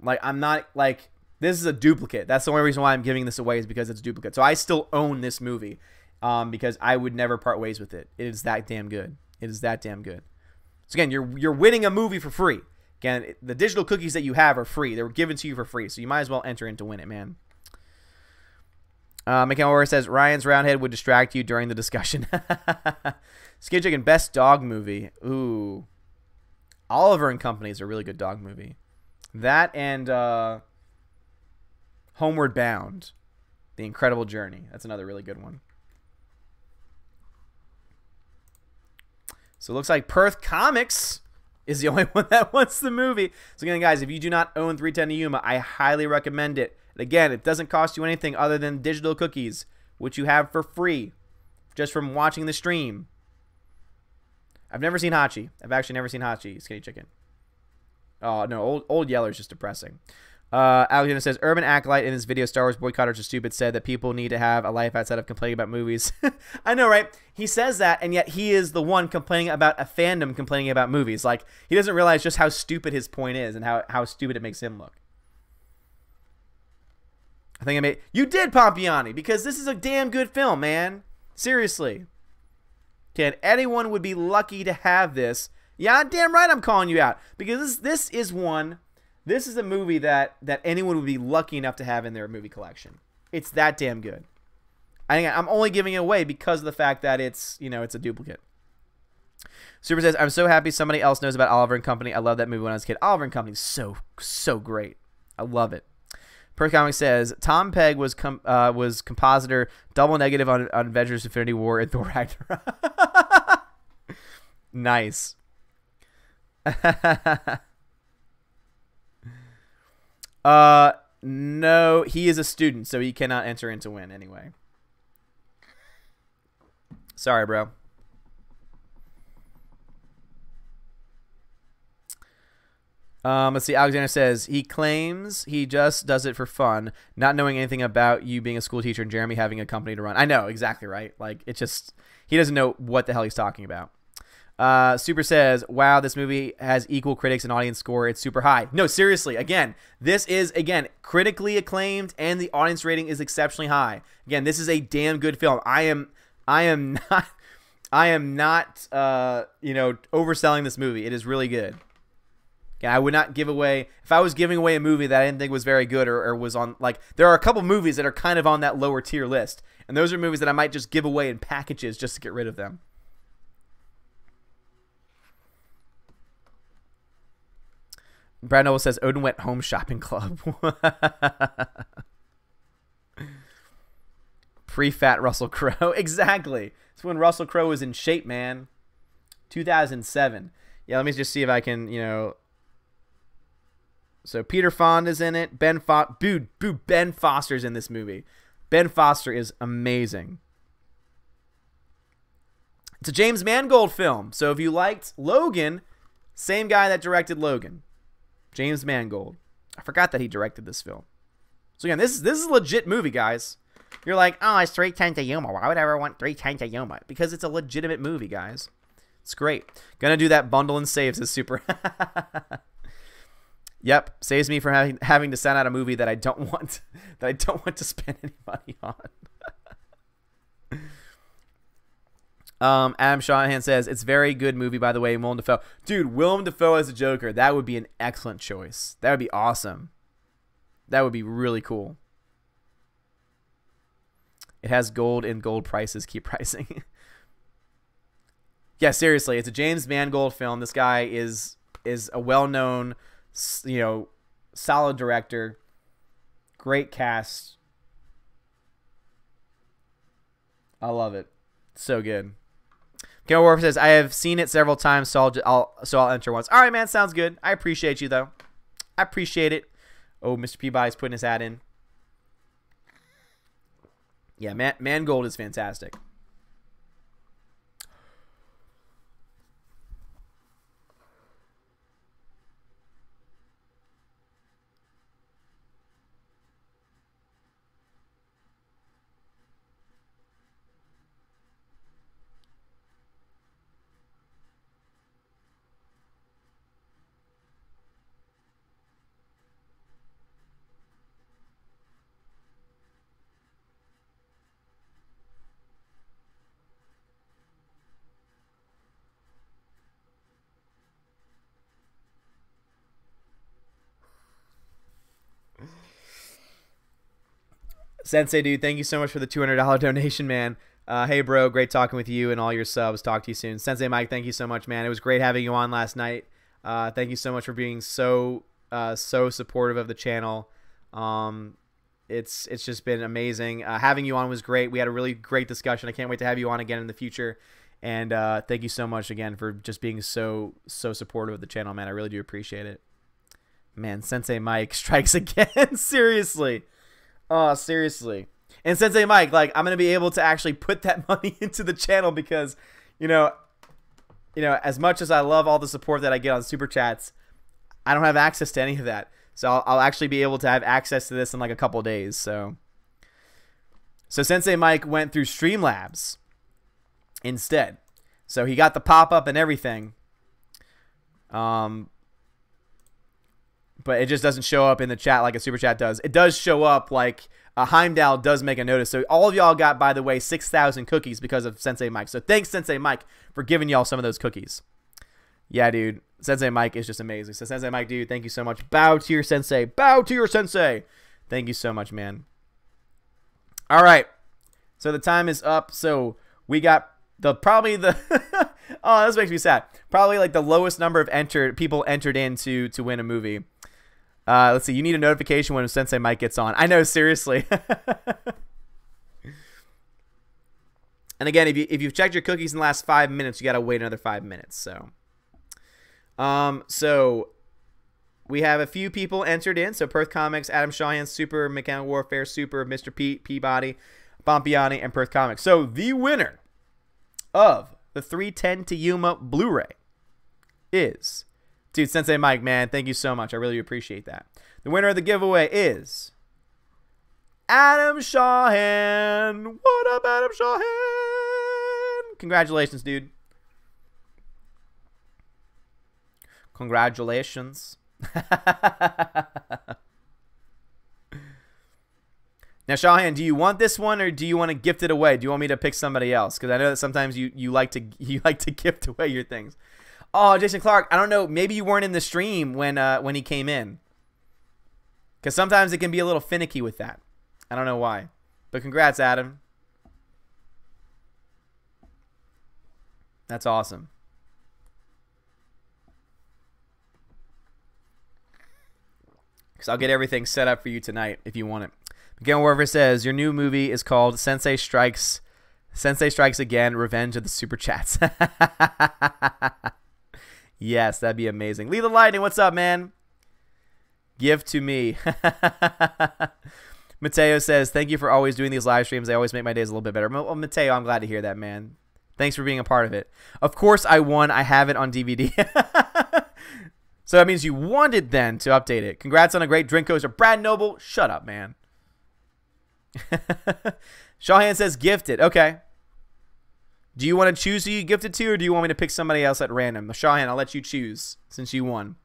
Like, I'm not, like, this is a duplicate. That's the only reason why I'm giving this away, is because it's a duplicate. So I still own this movie, because I would never part ways with it. It is that damn good. It is that damn good. So again, you're winning a movie for free. Again, the digital cookies that you have are free. They were given to you for free, so you might as well enter in to win it, man. McKenna says, Ryan's roundhead would distract you during the discussion. Skid Chicken, best dog movie. Ooh. Oliver and Company is a really good dog movie. That and Homeward Bound. The Incredible Journey. That's another really good one. So it looks like Perth Comics is the only one that wants the movie. So again, guys, if you do not own 310 to Yuma, I highly recommend it. And again, it doesn't cost you anything other than digital cookies, which you have for free just from watching the stream. I've never seen Hachi. I've actually never seen Hachi, Skinny Chicken. Oh, no, Old Yeller is just depressing. Alexander says, Urban Acolyte in his video Star Wars Boycotters Are Stupid said that people need to have a life outside of complaining about movies. I know, right? He says that, and yet he is the one complaining about a fandom complaining about movies. Like, he doesn't realize just how stupid his point is and how stupid it makes him look. I think I made... You did, Pompiani, because this is a damn good film, man. Seriously. Okay, anyone would be lucky to have this. Yeah, damn right I'm calling you out. Because this is one... This is a movie that anyone would be lucky enough to have in their movie collection. It's that damn good. I'm only giving it away because of the fact that it's, you know, it's a duplicate. Super says, I'm so happy somebody else knows about Oliver and Company. I love that movie when I was a kid. Oliver and Company is so great. I love it. Per Comic says, Tom Pegg was compositor, double negative on Avengers Infinity War and Thor Ragnarok. Nice. No, he is a student, so he cannot enter in to win anyway. Sorry, bro. Let's see. Alexander says he claims he just does it for fun, not knowing anything about you being a school teacher and Jeremy having a company to run. I know, exactly right. Like, it's just, he doesn't know what the hell he's talking about. Super says, wow, this movie has equal critics and audience score. It's super high. No, seriously. Again, this is, again, critically acclaimed and the audience rating is exceptionally high. Again, this is a damn good film. I am not, you know, overselling this movie. It is really good. Yeah, I would not give away, if I was giving away a movie that I didn't think was very good or was on, like, there are a couple movies that are kind of on that lower tier list. And those are movies that I might just give away in packages just to get rid of them. Brad Noble says, Odin went home shopping club. Pre-fat Russell Crowe. Exactly. It's when Russell Crowe was in shape, man. 2007. Yeah, let me just see if I can, you know. So Peter Fonda's in it. Ben Foster's in this movie. Ben Foster is amazing. It's a James Mangold film. So if you liked Logan, same guy that directed Logan. James Mangold. I forgot that he directed this film. So again, this is a legit movie, guys. You're like, oh, it's 3 times a Yuma. Why would I ever want 3 times a Yuma? Because it's a legitimate movie, guys. It's great. Gonna do that bundle and saves is super. Yep, saves me from having to send out a movie that I don't want to spend any money on. Adam Shanahan says it's a very good movie, by the way. Willem Dafoe, dude, Willem Dafoe as a Joker, that would be an excellent choice. That would be awesome. That would be really cool. It has gold and gold prices keep rising. Yeah, seriously, it's a James Mangold film. This guy is a well-known, you know, solid director, great cast. I love it. So good. Ken Warf says, I have seen it several times, so I'll enter once. All right, man, sounds good. I appreciate you, though. I appreciate it. Oh, Mr. Peabody's putting his hat in. Yeah, Mangold is fantastic. Sensei, dude, thank you so much for the $200 donation, man. Hey, bro, great talking with you and all your subs. Talk to you soon. Sensei Mike, thank you so much, man. It was great having you on last night. Thank you so much for being so supportive of the channel. It's just been amazing. Having you on was great. We had a really great discussion. I can't wait to have you on again in the future. And thank you so much again for just being so supportive of the channel, man. I really do appreciate it. Man, Sensei Mike strikes again. Seriously. Oh, seriously. And Sensei Mike, like, I'm going to be able to actually put that money into the channel because, you know, as much as I love all the support that I get on Super Chats, I don't have access to any of that. So I'll actually be able to have access to this in like a couple of days. So Sensei Mike went through Streamlabs instead. So he got the pop-up and everything. But it just doesn't show up in the chat like a Super Chat does. It does show up like Heimdall does make a notice. So all of y'all got, by the way, 6,000 cookies because of Sensei Mike. So thanks, Sensei Mike, for giving y'all some of those cookies. Yeah, dude. Sensei Mike is just amazing. So Sensei Mike, dude, thank you so much. Bow to your Sensei. Bow to your Sensei. Thank you so much, man. All right. So the time is up. So we got probably the oh, this makes me sad. Probably like the lowest number of people entered in to win a movie. Let's see. You need a notification when Sensei Mike gets on. I know, seriously. And again, if you've checked your cookies in the last 5 minutes, you got to wait another 5 minutes. So we have a few people entered in. So Perth Comics, Adam Shawhan, Super, Mechanical Warfare, Super, Mr. Peabody, Bompiani, and Perth Comics. So the winner of the 310 to Yuma Blu-ray is Dude, Sensei Mike, man, thank you so much. I really appreciate that. The winner of the giveaway is Adam Shawhan. What up, Adam Shawhan? Congratulations, dude. Congratulations. Now, Shawhan, do you want this one or do you want to gift it away? Do you want me to pick somebody else? Because I know that sometimes you like to gift away your things. Oh, Jason Clark, I don't know. Maybe you weren't in the stream when he came in. Because sometimes it can be a little finicky with that. I don't know why. But congrats, Adam. That's awesome. Because I'll get everything set up for you tonight if you want it. Miguel Werver says, your new movie is called Sensei Strikes Again, Revenge of the Super Chats. Yes, that'd be amazing. Lee the Lightning, what's up, man? Give to me. Mateo says, thank you for always doing these live streams. They always make my days a little bit better. Well, Mateo, I'm glad to hear that, man. Thanks for being a part of it. Of course I won. I have it on DVD. So that means you wanted then to update it. Congrats on a great drink coaster. Brad Noble, shut up, man. Shawhan says gifted. Okay. Do you want to choose who you gift it to, or do you want me to pick somebody else at random? Shawhan, I'll let you choose since you won.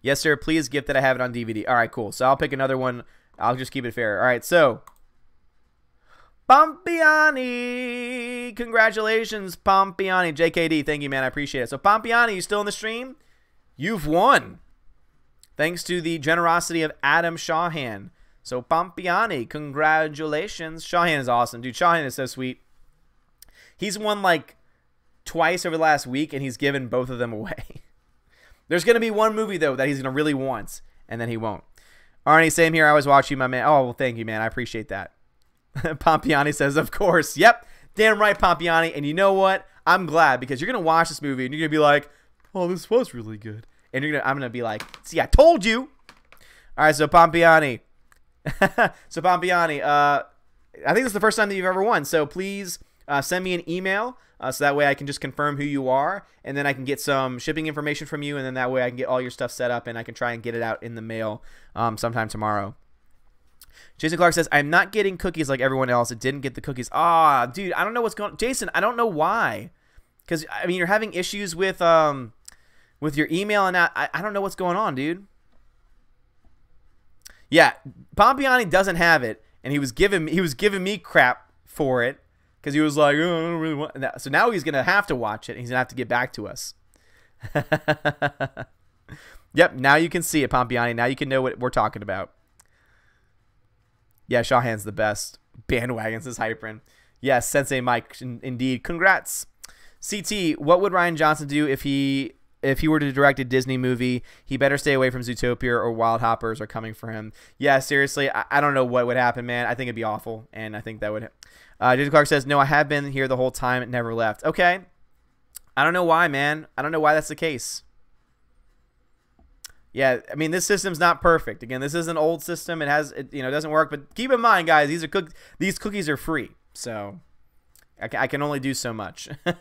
Yes, sir. Please gift it. I have it on DVD. All right, cool. So I'll pick another one. I'll just keep it fair. All right, so Pompiani. Congratulations, Pompiani. JKD, thank you, man. I appreciate it. So Pompiani, you still in the stream? You've won. Thanks to the generosity of Adam Shawhan. So Pompiani, congratulations. Shawhan is awesome. Dude, Shawhan is so sweet. He's won like twice over the last week, and he's given both of them away. There's going to be one movie, though, that he's going to really want, and then he won't. Arnie, same here. I was watching my man. Oh, well, thank you, man. I appreciate that. Pompiani says, of course. Yep. Damn right, Pompiani. And you know what? I'm glad, because you're going to watch this movie, and you're going to be like, oh, this was really good. And I'm going to be like, see, I told you. All right, so Pompiani. I think this is the first time that you've ever won. So please send me an email so that way I can just confirm who you are. And then I can get some shipping information from you. And then that way I can get all your stuff set up and I can try and get it out in the mail sometime tomorrow. Jason Clark says, I'm not getting cookies like everyone else. It didn't get the cookies. Ah, dude, I don't know what's going on. Jason, I don't know why. Because, I mean, you're having issues with your email, and I don't know what's going on, dude. Yeah, Pompiani doesn't have it, and he was giving me crap for it because he was like, oh, I don't really want that. So now he's gonna have to watch it, and he's gonna have to get back to us. Yep, now you can see it, Pompiani. Now you can know what we're talking about. Yeah, Shawhan's the best. Bandwagon, says Hyperen. Yes, Sensei Mike, indeed. Congrats. CT, what would Rian Johnson do if he were to direct a Disney movie? He better stay away from Zootopia or Wild Hoppers are coming for him. Yeah, seriously, I don't know what would happen, man. I think it'd be awful, and I think that would... Jason Clark says, no, I have been here the whole time. It never left. Okay. I don't know why, man. I don't know why that's the case. Yeah, I mean, this system's not perfect. Again, this is an old system. It doesn't work. But keep in mind, guys, these cookies are free. So I can only do so much. All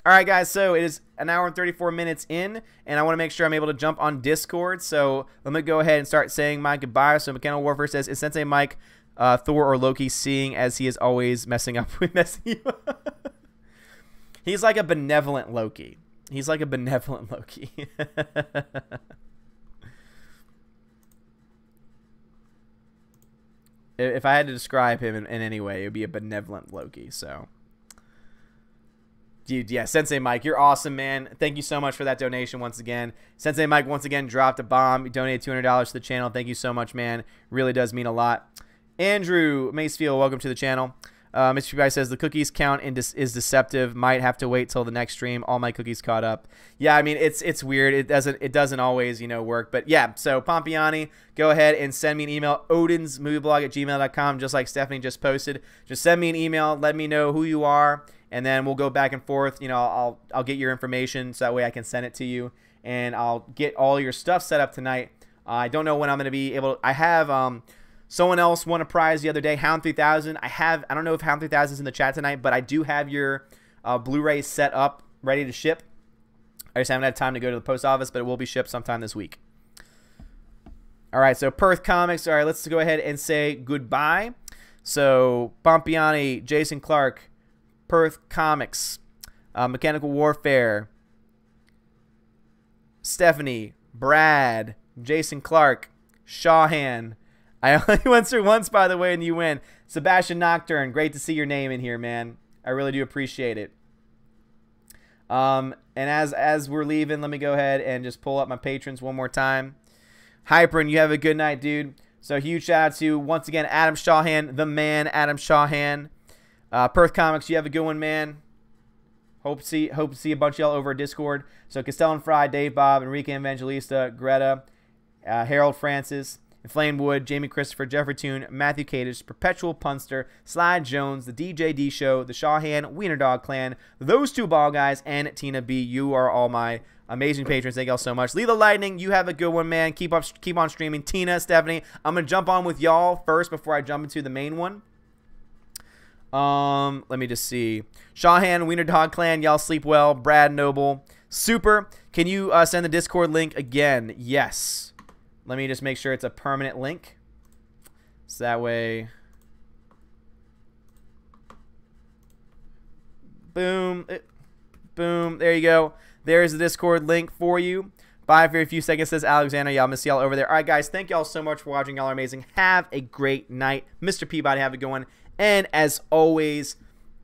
right, guys, so it is an hour and 34 minutes in, and I want to make sure I'm able to jump on Discord. So let me go ahead and start saying my goodbye. So McKenna Warfare says, is Sensei Mike Thor or Loki, seeing as he is always messing up with messing you up? He's like a benevolent Loki. He's like a benevolent Loki. If I had to describe him in any way, it would be a benevolent Loki, so... Dude, yeah, Sensei Mike, you're awesome, man. Thank you so much for that donation once again. Sensei Mike once again dropped a bomb. He donated $200 to the channel. Thank you so much, man. Really does mean a lot. Andrew Macefield, welcome to the channel. Mr. Guy says the cookies count is deceptive. Might have to wait till the next stream. All my cookies caught up. Yeah, I mean it's weird. It doesn't always work. But yeah, so Pompiani, go ahead and send me an email. odinsmoviebblog@gmail.com, just like Stephanie just posted. Just send me an email. Let me know who you are, and then we'll go back and forth. I'll get your information so that way I can send it to you, and I'll get all your stuff set up tonight. I don't know when I'm going to be able. I have someone else won a prize the other day, Hound 3000. I don't know if Hound 3000 is in the chat tonight, but I do have your Blu-ray set up, ready to ship. I just haven't had time to go to the post office, but it will be shipped sometime this week. All right, so Perth Comics. All right, let's go ahead and say goodbye. So Pompiani, Jason Clark, Perth Comics, Mechanical Warfare, Stephanie, Brad, Jason Clark, Shawhan. I only went through once, by the way, and you win. Sebastian Nocturne, great to see your name in here, man. I really do appreciate it. And as we're leaving, let me go ahead and just pull up my patrons one more time. Hypern, you have a good night, dude. So huge shout out to, once again, Adam Shawhan, the man, Adam Shawhan. Perth Comics, you have a good one, man. Hope to see a bunch of y'all over at Discord. So Castellan Fry, Dave Bob, Enrique Evangelista, Greta, Harold Francis, Inflamed Wood, Jamie Christopher, Jeffrey Toon, Matthew Cadish, Perpetual Punster, Slide Jones, the DJD Show, the Shawhan Wiener Dog Clan, those two ball guys, and Tina B. You are all my amazing patrons. Thank y'all so much. Lethal Lightning, you have a good one, man. Keep on streaming. Tina, Stephanie, I'm gonna jump on with y'all first before I jump into the main one. Let me just see. Shawhan Wiener Dog Clan, y'all sleep well. Brad Noble, super. Can you send the Discord link again? Yes. Let me just make sure it's a permanent link, so that way. Boom, boom. There you go. There's the Discord link for you. Bye for a few seconds, says Alexander. Y'all miss y'all over there. All right, guys. Thank y'all so much for watching. Y'all are amazing. Have a great night. Mr. Peabody, have a good one. And as always,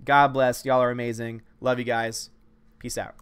God bless. Y'all are amazing. Love you guys. Peace out.